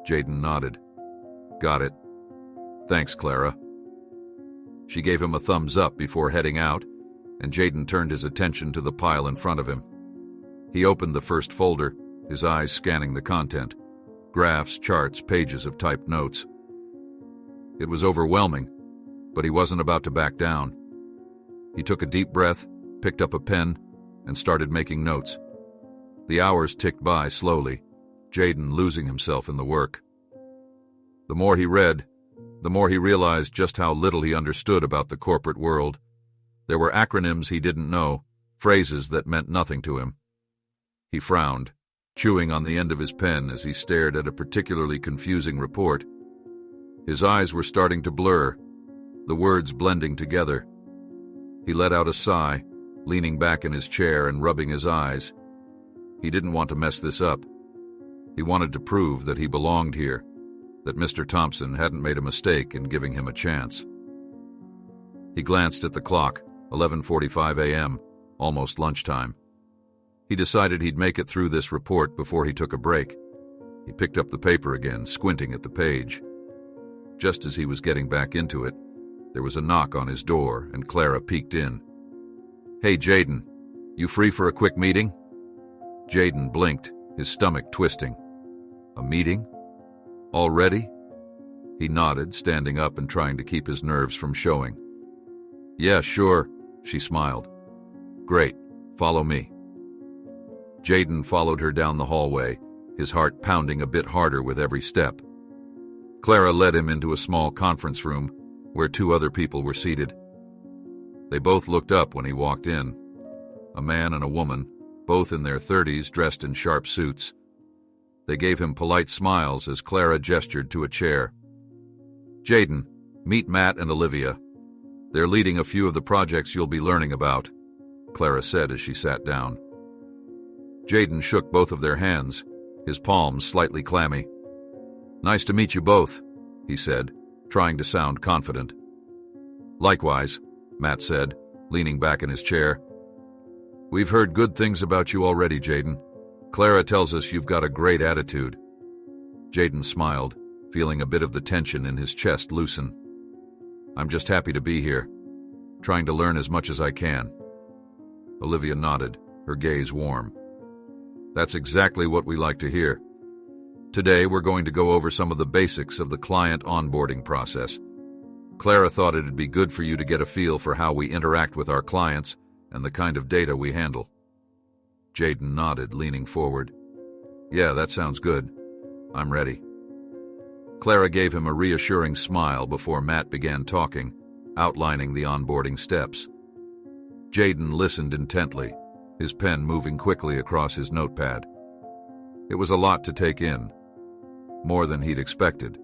Jayden nodded. Got it. Thanks, Clara. She gave him a thumbs up before heading out, and Jayden turned his attention to the pile in front of him. He opened the first folder, his eyes scanning the content. Graphs, charts, pages of typed notes. It was overwhelming, but he wasn't about to back down. He took a deep breath, picked up a pen, and started making notes. The hours ticked by slowly, Jayden losing himself in the work. The more he read, the more he realized just how little he understood about the corporate world. There were acronyms he didn't know, phrases that meant nothing to him. He frowned, chewing on the end of his pen as he stared at a particularly confusing report. His eyes were starting to blur, the words blending together. He let out a sigh, leaning back in his chair and rubbing his eyes. He didn't want to mess this up. He wanted to prove that he belonged here, that Mr. Thompson hadn't made a mistake in giving him a chance. He glanced at the clock, 11:45 a.m., almost lunchtime. He decided he'd make it through this report before he took a break. He picked up the paper again, squinting at the page. Just as he was getting back into it, there was a knock on his door, and Clara peeked in. Hey, Jayden, you free for a quick meeting? Jayden blinked, his stomach twisting. A meeting? Already? He nodded, standing up and trying to keep his nerves from showing. Yeah, sure, she smiled. Great, follow me. Jayden followed her down the hallway, his heart pounding a bit harder with every step. Clara led him into a small conference room where two other people were seated. They both looked up when he walked in. A man and a woman, both in their 30s, dressed in sharp suits. They gave him polite smiles as Clara gestured to a chair. Jayden, meet Matt and Olivia. They're leading a few of the projects you'll be learning about, Clara said as she sat down. Jayden shook both of their hands, his palms slightly clammy. Nice to meet you both, he said, trying to sound confident. Likewise, Matt said, leaning back in his chair. We've heard good things about you already, Jayden. Clara tells us you've got a great attitude. Jayden smiled, feeling a bit of the tension in his chest loosen. I'm just happy to be here, trying to learn as much as I can. Olivia nodded, her gaze warm. That's exactly what we like to hear. Today we're going to go over some of the basics of the client onboarding process. Clara thought it'd be good for you to get a feel for how we interact with our clients and the kind of data we handle. Jayden nodded, leaning forward. Yeah, that sounds good. I'm ready. Clara gave him a reassuring smile before Matt began talking, outlining the onboarding steps. Jayden listened intently, his pen moving quickly across his notepad. It was a lot to take in, more than he'd expected.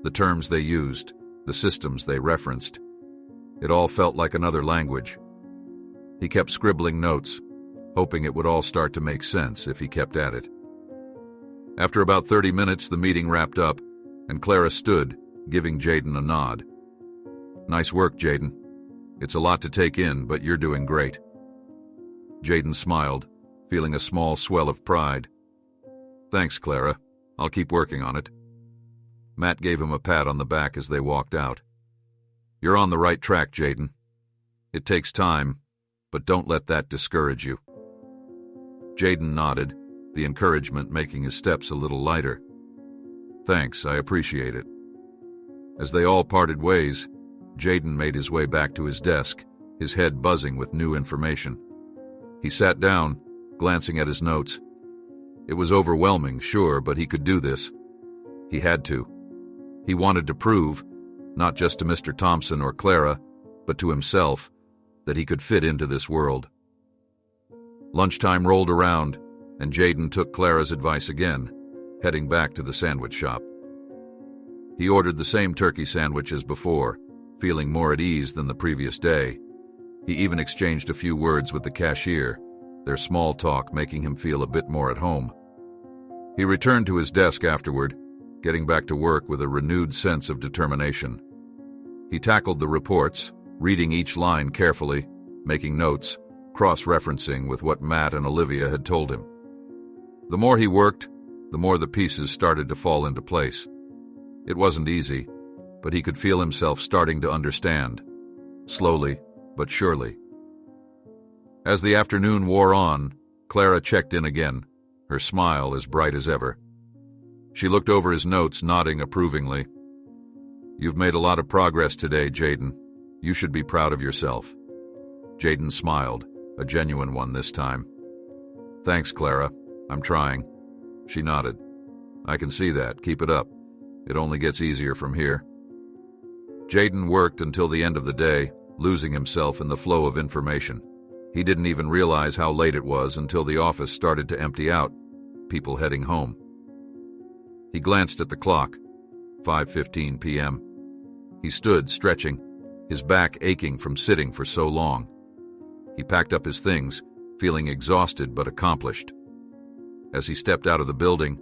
The terms they used, the systems they referenced. It all felt like another language. He kept scribbling notes, hoping it would all start to make sense if he kept at it. After about 30 minutes, the meeting wrapped up, and Clara stood, giving Jayden a nod. Nice work, Jayden. It's a lot to take in, but you're doing great. Jayden smiled, feeling a small swell of pride. Thanks, Clara. I'll keep working on it. Matt gave him a pat on the back as they walked out. You're on the right track, Jayden. It takes time, but don't let that discourage you. Jayden nodded, the encouragement making his steps a little lighter. Thanks, I appreciate it. As they all parted ways, Jayden made his way back to his desk, his head buzzing with new information. He sat down, glancing at his notes. It was overwhelming, sure, but he could do this. He had to. He wanted to prove, not just to Mr. Thompson or Clara, but to himself, that he could fit into this world. Lunchtime rolled around, and Jayden took Clara's advice again, heading back to the sandwich shop. He ordered the same turkey sandwich as before, feeling more at ease than the previous day. He even exchanged a few words with the cashier, their small talk making him feel a bit more at home. He returned to his desk afterward, getting back to work with a renewed sense of determination. He tackled the reports, reading each line carefully, making notes, cross-referencing with what Matt and Olivia had told him. The more he worked, the more the pieces started to fall into place. It wasn't easy, but he could feel himself starting to understand, slowly but surely. As the afternoon wore on, Clara checked in again, her smile as bright as ever. She looked over his notes, nodding approvingly. "You've made a lot of progress today, Jaden. You should be proud of yourself." Jaden smiled, a genuine one this time. "Thanks, Clara. I'm trying." She nodded. "I can see that. Keep it up. It only gets easier from here." Jaden worked until the end of the day, losing himself in the flow of information. He didn't even realize how late it was until the office started to empty out, people heading home. He glanced at the clock, 5:15 p.m. He stood, stretching, his back aching from sitting for so long. He packed up his things, feeling exhausted but accomplished. As he stepped out of the building,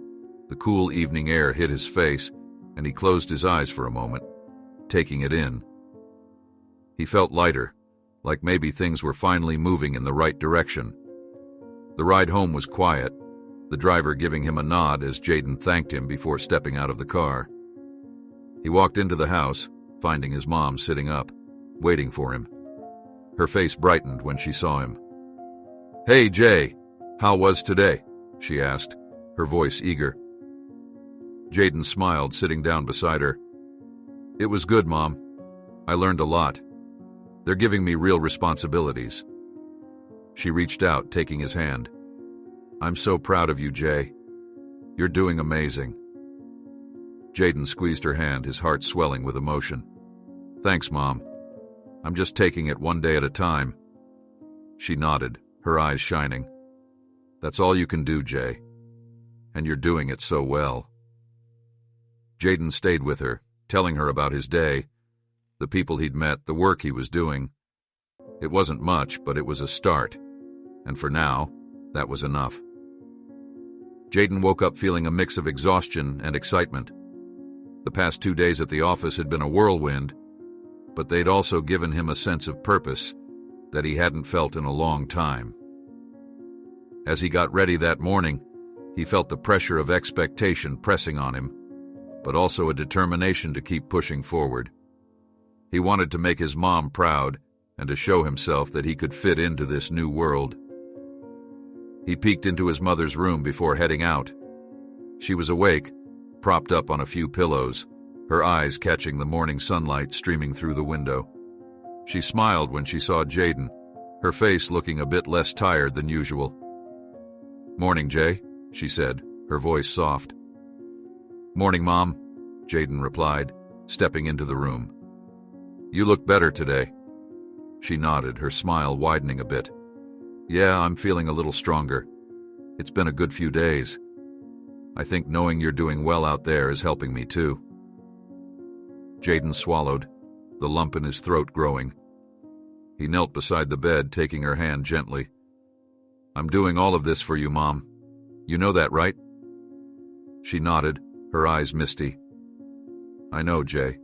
the cool evening air hit his face, and he closed his eyes for a moment, taking it in. He felt lighter, like maybe things were finally moving in the right direction. The ride home was quiet, the driver giving him a nod as Jaden thanked him before stepping out of the car. He walked into the house, finding his mom sitting up, waiting for him. Her face brightened when she saw him. "Hey, Jay, how was today?" she asked, her voice eager. Jaden smiled, sitting down beside her. "It was good, Mom. I learned a lot. They're giving me real responsibilities." She reached out, taking his hand. "I'm so proud of you, Jay. You're doing amazing." Jaden squeezed her hand, his heart swelling with emotion. "Thanks, Mom. I'm just taking it one day at a time." She nodded, her eyes shining. "That's all you can do, Jay. And you're doing it so well." Jaden stayed with her, telling her about his day, the people he'd met, the work he was doing. It wasn't much, but it was a start. And for now, that was enough. Jaden woke up feeling a mix of exhaustion and excitement. The past 2 days at the office had been a whirlwind, but they'd also given him a sense of purpose that he hadn't felt in a long time. As he got ready that morning, he felt the pressure of expectation pressing on him, but also a determination to keep pushing forward. He wanted to make his mom proud and to show himself that he could fit into this new world. He peeked into his mother's room before heading out. She was awake, propped up on a few pillows, her eyes catching the morning sunlight streaming through the window. She smiled when she saw Jaden, her face looking a bit less tired than usual. "Morning, Jay," she said, her voice soft. "Morning, Mom," Jaden replied, stepping into the room. "You look better today." She nodded, her smile widening a bit. "Yeah, I'm feeling a little stronger. It's been a good few days. I think knowing you're doing well out there is helping me too." Jaden swallowed, the lump in his throat growing. He knelt beside the bed, taking her hand gently. "I'm doing all of this for you, Mom. You know that, right?" She nodded, her eyes misty. "I know, Jay.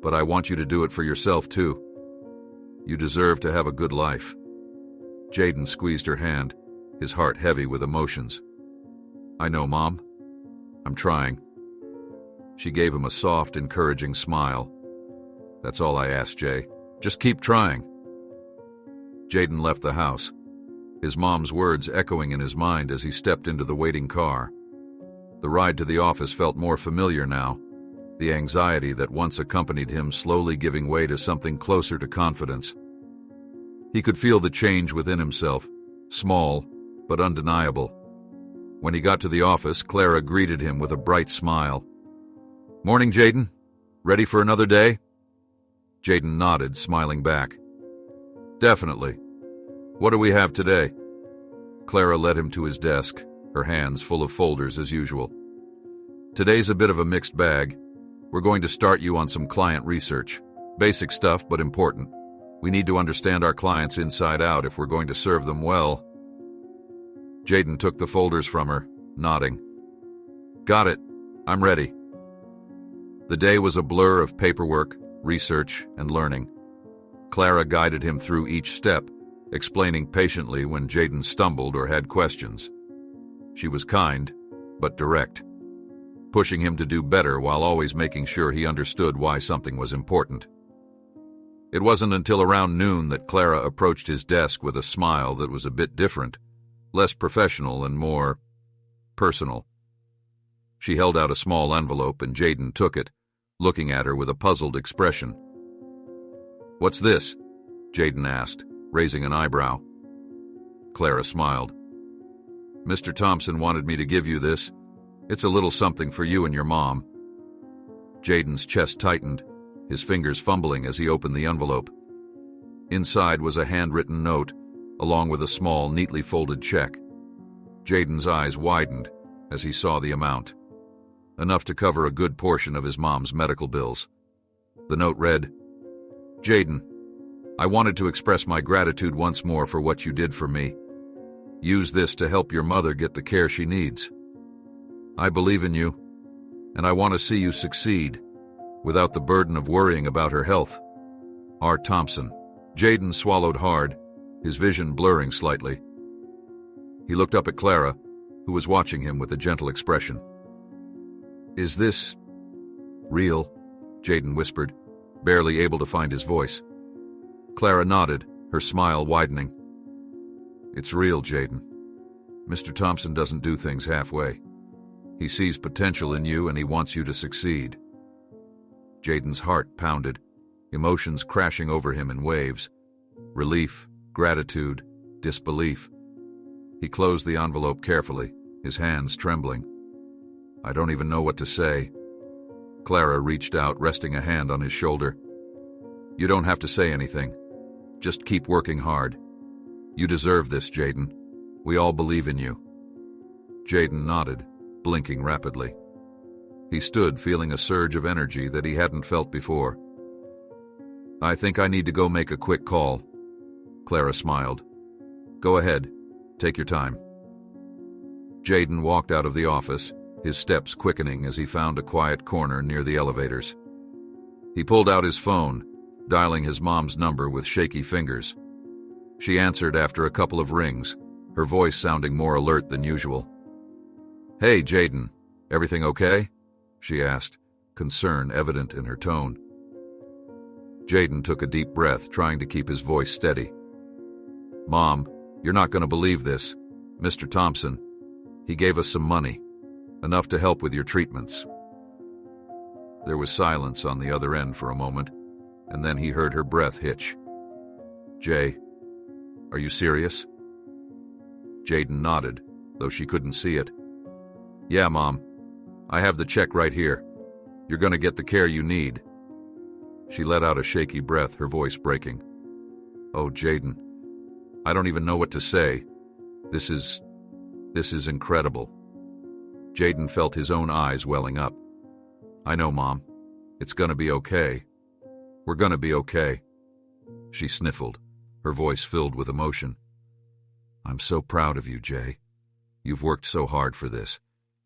But I want you to do it for yourself, too. You deserve to have a good life." Jaden squeezed her hand, his heart heavy with emotions. "I know, Mom. I'm trying." She gave him a soft, encouraging smile. "That's all I ask, Jay. Just keep trying." Jaden left the house, his mom's words echoing in his mind as he stepped into the waiting car. The ride to the office felt more familiar now, the anxiety that once accompanied him slowly giving way to something closer to confidence. He could feel the change within himself, small but undeniable. When he got to the office, Clara greeted him with a bright smile. "Morning, Jaden. Ready for another day?" Jaden nodded, smiling back. "Definitely. What do we have today?" Clara led him to his desk, her hands full of folders as usual. "Today's a bit of a mixed bag. We're going to start you on some client research. Basic stuff, but important. We need to understand our clients inside out if we're going to serve them well." Jaden took the folders from her, nodding. "Got it. I'm ready. The day was a blur of paperwork, research, and learning. Clara guided him through each step, explaining patiently when Jayden stumbled or had questions. She was kind, but direct, pushing him to do better while always making sure he understood why something was important. It wasn't until around noon that Clara approached his desk with a smile that was a bit different, less professional and more personal. She held out a small envelope and Jayden took it, looking at her with a puzzled expression. "What's this?" Jayden asked, raising an eyebrow. Clara smiled. "Mr. Thompson wanted me to give you this. It's a little something for you and your mom." Jayden's chest tightened, his fingers fumbling as he opened the envelope. Inside was a handwritten note, along with a small, neatly folded check. Jayden's eyes widened as he saw the amount, enough to cover a good portion of his mom's medical bills. The note read, "Jayden, I wanted to express my gratitude once more for what you did for me. Use this to help your mother get the care she needs. I believe in you, and I want to see you succeed, without the burden of worrying about her health. R. Thompson." Jayden swallowed hard, his vision blurring slightly. He looked up at Clara, who was watching him with a gentle expression. "Is this real?" Jayden whispered, barely able to find his voice. Clara nodded, her smile widening. "It's real, Jayden. Mr. Thompson doesn't do things halfway. He sees potential in you and he wants you to succeed." Jayden's heart pounded, emotions crashing over him in waves. Relief, gratitude, disbelief. He closed the envelope carefully, his hands trembling. "I don't even know what to say." Clara reached out, resting a hand on his shoulder. "You don't have to say anything. Just keep working hard. You deserve this, Jayden. We all believe in you." Jayden nodded, blinking rapidly. He stood feeling a surge of energy that he hadn't felt before. "I think I need to go make a quick call." Clara smiled. "Go ahead. Take your time." Jayden walked out of the office, his steps quickening as he found a quiet corner near the elevators. He pulled out his phone, dialing his mom's number with shaky fingers. She answered after a couple of rings, her voice sounding more alert than usual. "Hey, Jayden, everything okay?" she asked, concern evident in her tone. Jayden took a deep breath, trying to keep his voice steady. "Mom, you're not going to believe this. Mr. Thompson, he gave us some money, enough to help with your treatments." There was silence on the other end for a moment, and then he heard her breath hitch. "Jay, are you serious?" Jayden nodded, though she couldn't see it. "Yeah, Mom. I have the check right here. You're going to get the care you need." She let out a shaky breath, her voice breaking. "Oh, Jayden, I don't even know what to say. This is incredible." Jayden felt his own eyes welling up. "I know, Mom. It's going to be okay. We're going to be okay." She sniffled, her voice filled with emotion. "I'm so proud of you, Jay. You've worked so hard for this.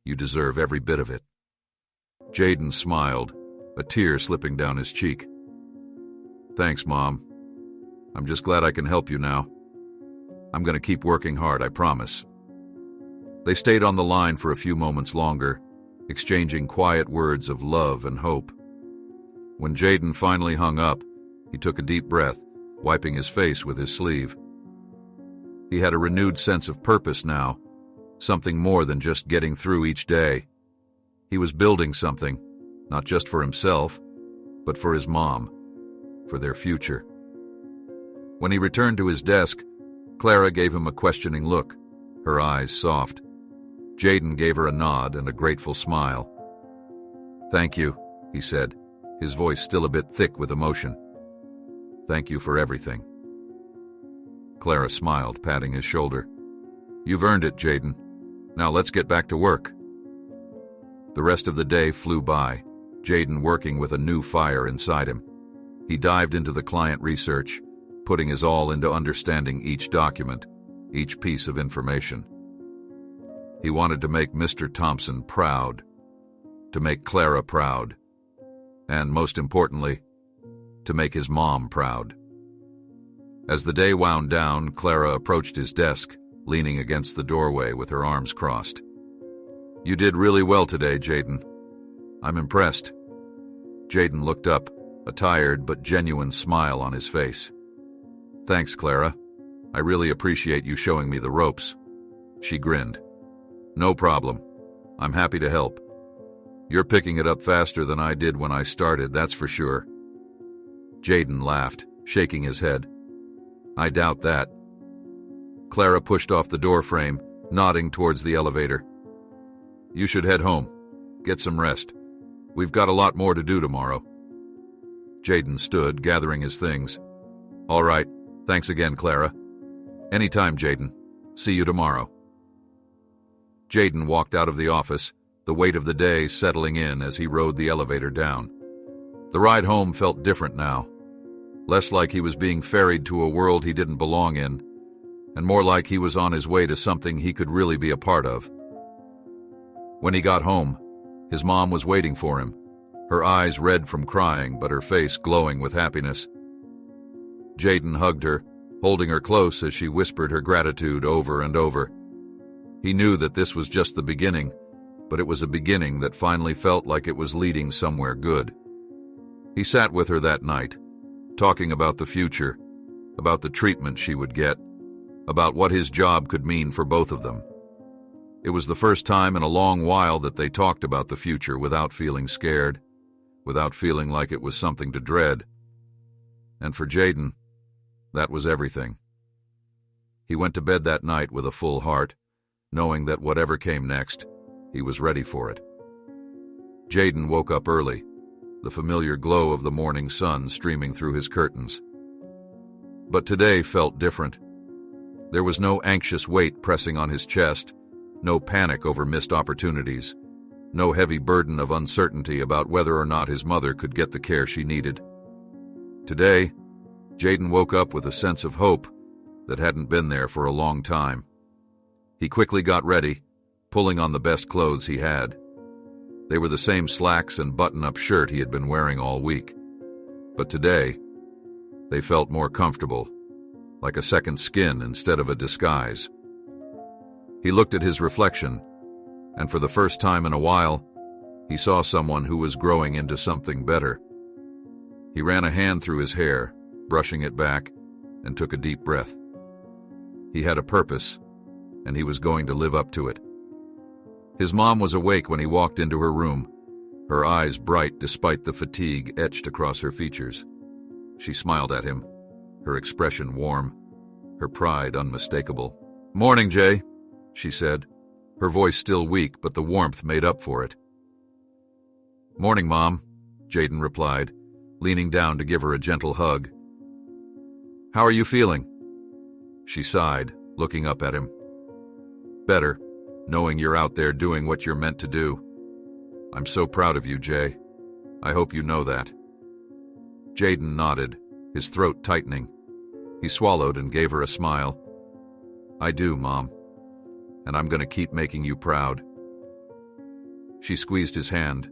You deserve every bit of it." Jayden smiled, a tear slipping down his cheek. "Thanks, Mom. I'm just glad I can help you now. I'm going to keep working hard, I promise." They stayed on the line for a few moments longer, exchanging quiet words of love and hope. When Jayden finally hung up, he took a deep breath, wiping his face with his sleeve. He had a renewed sense of purpose now, something more than just getting through each day. He was building something, not just for himself, but for his mom, for their future. When he returned to his desk, Clara gave him a questioning look, her eyes soft. Jayden gave her a nod and a grateful smile. "Thank you," he said, his voice still a bit thick with emotion. "Thank you for everything." Clara smiled, patting his shoulder. "You've earned it, Jayden. Now let's get back to work." The rest of the day flew by, Jayden working with a new fire inside him. He dived into the client research, putting his all into understanding each document, each piece of information. He wanted to make Mr. Thompson proud. to make Clara proud. And most importantly, to make his mom proud. As the day wound down, Clara approached his desk, leaning against the doorway with her arms crossed. "You did really well today, Jaden. I'm impressed." Jaden looked up, a tired but genuine smile on his face. "Thanks, Clara. I really appreciate you showing me the ropes." She grinned. "No problem. I'm happy to help. You're picking it up faster than I did when I started, that's for sure." Jaden laughed, shaking his head. "I doubt that." Clara pushed off the door frame, nodding towards the elevator. "You should head home. Get some rest. We've got a lot more to do tomorrow." Jaden stood, gathering his things. "All right. Thanks again, Clara." "Anytime, Jaden. See you tomorrow." Jaden walked out of the office, the weight of the day settling in as he rode the elevator down. The ride home felt different now. Less like he was being ferried to a world he didn't belong in, and more like he was on his way to something he could really be a part of. When he got home, his mom was waiting for him, her eyes red from crying but her face glowing with happiness. Jaden hugged her, holding her close as she whispered her gratitude over and over. He knew that this was just the beginning, but it was a beginning that finally felt like it was leading somewhere good. He sat with her that night, talking about the future, about the treatment she would get, about what his job could mean for both of them. It was the first time in a long while that they talked about the future without feeling scared, without feeling like it was something to dread. And for Jaden, that was everything. He went to bed that night with a full heart, knowing that whatever came next, he was ready for it. Jaden woke up early, the familiar glow of the morning sun streaming through his curtains. But today felt different. There was no anxious weight pressing on his chest, no panic over missed opportunities, no heavy burden of uncertainty about whether or not his mother could get the care she needed. Today, Jaden woke up with a sense of hope that hadn't been there for a long time. He quickly got ready, pulling on the best clothes he had. They were the same slacks and button-up shirt he had been wearing all week. But today, they felt more comfortable, like a second skin instead of a disguise. He looked at his reflection, and for the first time in a while, he saw someone who was growing into something better. He ran a hand through his hair, brushing it back, and took a deep breath. He had a purpose, and he was going to live up to it. His mom was awake when he walked into her room, her eyes bright despite the fatigue etched across her features. She smiled at him, her expression warm, her pride unmistakable. "Morning, Jay," she said, her voice still weak, but the warmth made up for it. "Morning, Mom," Jaden replied, leaning down to give her a gentle hug. "How are you feeling?" She sighed, looking up at him. "Better, knowing you're out there doing what you're meant to do. I'm so proud of you, Jay. I hope you know that." Jaden nodded, his throat tightening. He swallowed and gave her a smile. "I do, Mom. And I'm going to keep making you proud." She squeezed his hand,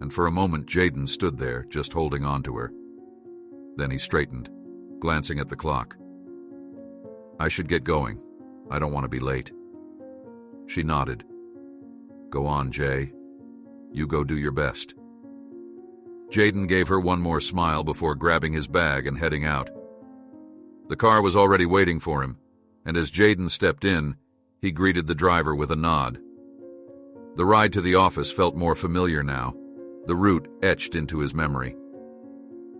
and for a moment Jaden stood there, just holding on to her. Then he straightened, glancing at the clock. "I should get going. I don't want to be late." She nodded. "Go on, Jay. You go do your best." Jaden gave her one more smile before grabbing his bag and heading out. The car was already waiting for him, and as Jaden stepped in, he greeted the driver with a nod. The ride to the office felt more familiar now, the route etched into his memory.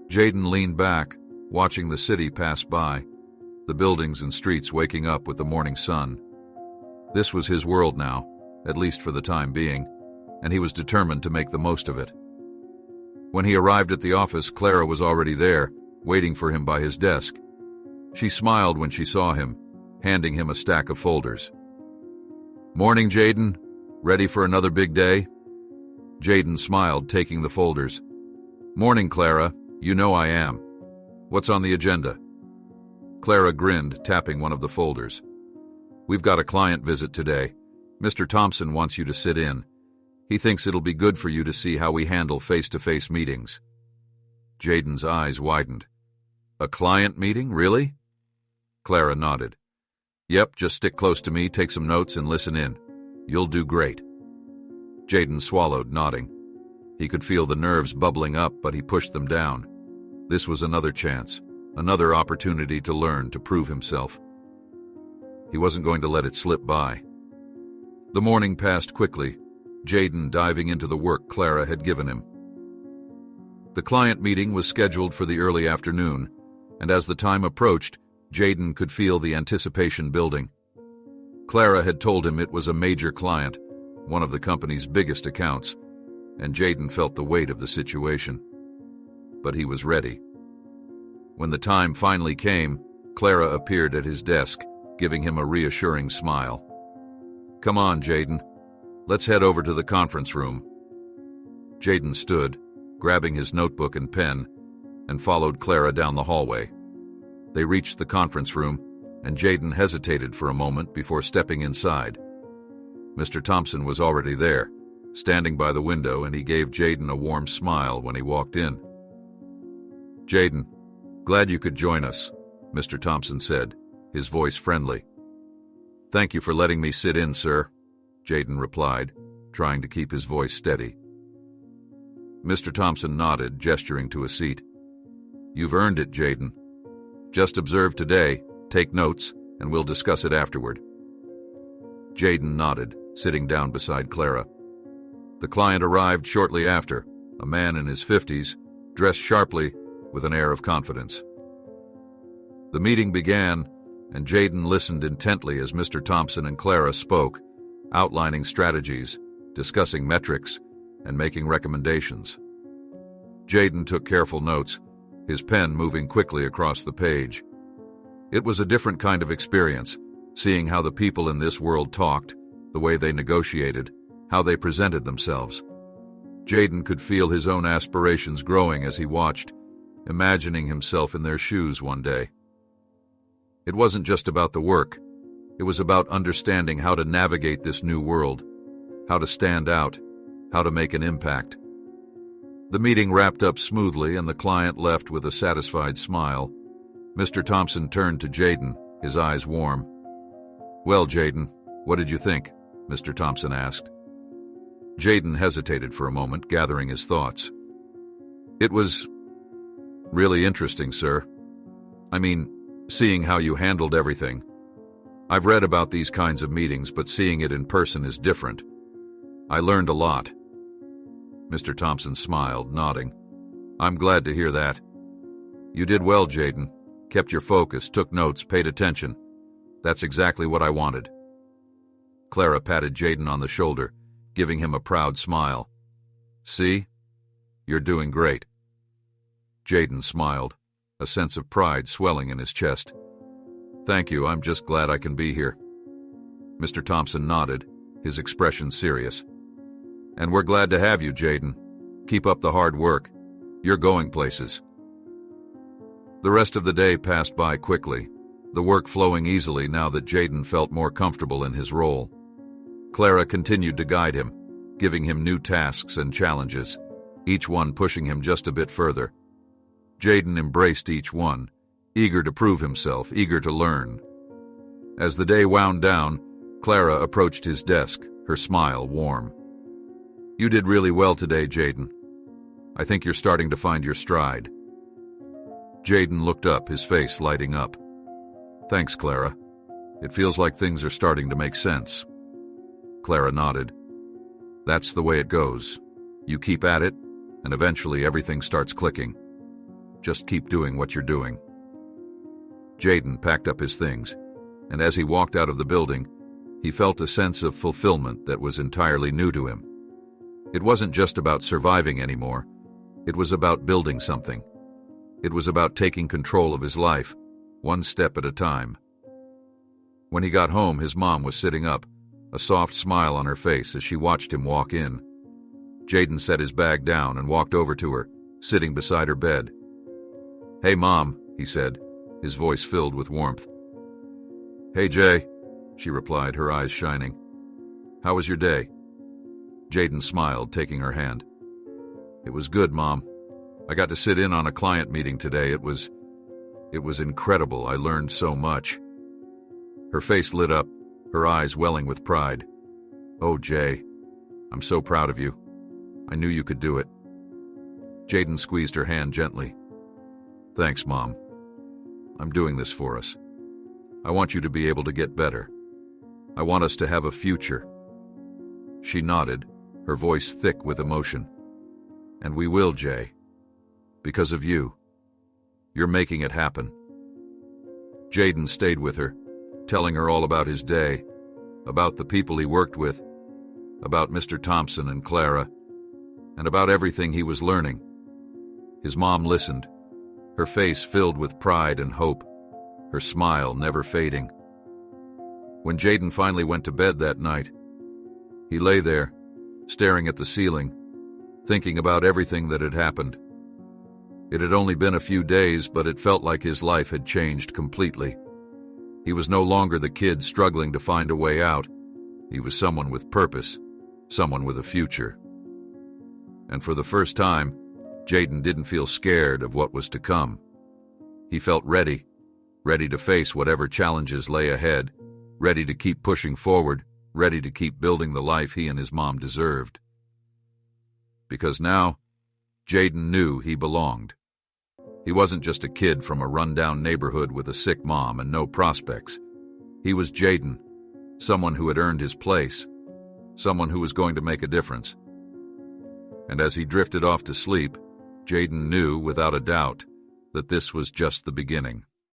Jaden leaned back, watching the city pass by, the buildings and streets waking up with the morning sun. This was his world now, at least for the time being, and he was determined to make the most of it. When he arrived at the office, Clara was already there, waiting for him by his desk. She smiled when she saw him, handing him a stack of folders. "Morning, Jaden. Ready for another big day?" Jaden smiled, taking the folders. "Morning, Clara. You know I am. What's on the agenda?" Clara grinned, tapping one of the folders. "We've got a client visit today. Mr. Thompson wants you to sit in. He thinks it'll be good for you to see how we handle face-to-face meetings. Jayden's eyes widened. A client meeting, really? Clara nodded. Yep, just stick close to me, take some notes, and listen in. You'll do great. Jayden swallowed, nodding. He could feel the nerves bubbling up, but he pushed them down. This was another chance, another opportunity to learn, to prove himself. He wasn't going to let it slip by. The morning passed quickly, Jayden diving into the work Clara had given him. The client meeting was scheduled for the early afternoon, and as the time approached, Jayden could feel the anticipation building. Clara had told him it was a major client, one of the company's biggest accounts, and Jayden felt the weight of the situation. But he was ready. When the time finally came, Clara appeared at his desk, giving him a reassuring smile. Come on, Jayden. Let's head over to the conference room. Jayden stood, grabbing his notebook and pen, and followed Clara down the hallway. They reached the conference room, and Jayden hesitated for a moment before stepping inside. Mr. Thompson was already there, standing by the window, and he gave Jayden a warm smile when he walked in. Jayden, glad you could join us, Mr. Thompson said, his voice friendly. Thank you for letting me sit in, sir, Jayden replied, trying to keep his voice steady. Mr. Thompson nodded, gesturing to a seat. You've earned it, Jayden. Just observe today, take notes, and we'll discuss it afterward. Jayden nodded, sitting down beside Clara. The client arrived shortly after, a man in his 50s, dressed sharply, with an air of confidence. The meeting began, and Jayden listened intently as Mr. Thompson and Clara spoke, outlining strategies, discussing metrics, and making recommendations. Jayden took careful notes, his pen moving quickly across the page. It was a different kind of experience, seeing how the people in this world talked, the way they negotiated, how they presented themselves. Jayden could feel his own aspirations growing as he watched, imagining himself in their shoes one day. It wasn't just about the work. It was about understanding how to navigate this new world, how to stand out, how to make an impact. The meeting wrapped up smoothly, and the client left with a satisfied smile. Mr. Thompson turned to Jayden, his eyes warm. Well, Jayden, what did you think? Mr. Thompson asked. Jayden hesitated for a moment, gathering his thoughts. It was really interesting, sir. I mean, seeing how you handled everything. I've read about these kinds of meetings, but seeing it in person is different. I learned a lot. Mr. Thompson smiled, nodding. I'm glad to hear that. You did well, Jayden. Kept your focus, took notes, paid attention. That's exactly what I wanted. Clara patted Jayden on the shoulder, giving him a proud smile. See? You're doing great. Jayden smiled, a sense of pride swelling in his chest. Thank you, I'm just glad I can be here. Mr. Thompson nodded, his expression serious. And we're glad to have you, Jayden. Keep up the hard work. You're going places. The rest of the day passed by quickly, the work flowing easily now that Jayden felt more comfortable in his role. Clara continued to guide him, giving him new tasks and challenges, each one pushing him just a bit further. Jayden embraced each one, eager to prove himself, eager to learn. As the day wound down, Clara approached his desk, her smile warm. You did really well today, Jayden. I think you're starting to find your stride. Jayden looked up, his face lighting up. Thanks, Clara. It feels like things are starting to make sense. Clara nodded. That's the way it goes. You keep at it, and eventually everything starts clicking. Just keep doing what you're doing. Jayden packed up his things, and as he walked out of the building, he felt a sense of fulfillment that was entirely new to him. It wasn't just about surviving anymore. It was about building something. It was about taking control of his life, one step at a time. When he got home, his mom was sitting up, a soft smile on her face as she watched him walk in. Jayden set his bag down and walked over to her, sitting beside her bed. Hey, Mom, he said, his voice filled with warmth. Hey, Jay, she replied, her eyes shining. How was your day? Jaden smiled, taking her hand. It was good, Mom. I got to sit in on a client meeting today. It was incredible. I learned so much. Her face lit up, her eyes welling with pride. Oh, Jay, I'm so proud of you. I knew you could do it. Jaden squeezed her hand gently. Thanks, Mom. I'm doing this for us. I want you to be able to get better. I want us to have a future. She nodded, her voice thick with emotion. And we will, Jay. Because of you. You're making it happen. Jaden stayed with her, telling her all about his day, about the people he worked with, about Mr. Thompson and Clara, and about everything he was learning. His mom listened, her face filled with pride and hope, her smile never fading. When Jaden finally went to bed that night, he lay there, staring at the ceiling, thinking about everything that had happened. It had only been a few days, but it felt like his life had changed completely. He was no longer the kid struggling to find a way out. He was someone with purpose, someone with a future. And for the first time, Jaden didn't feel scared of what was to come. He felt ready to face whatever challenges lay ahead, ready to keep pushing forward, ready to keep building the life he and his mom deserved. Because now, Jaden knew he belonged. He wasn't just a kid from a rundown neighborhood with a sick mom and no prospects. He was Jaden, someone who had earned his place, someone who was going to make a difference. And as he drifted off to sleep, Jaden knew without a doubt that this was just the beginning.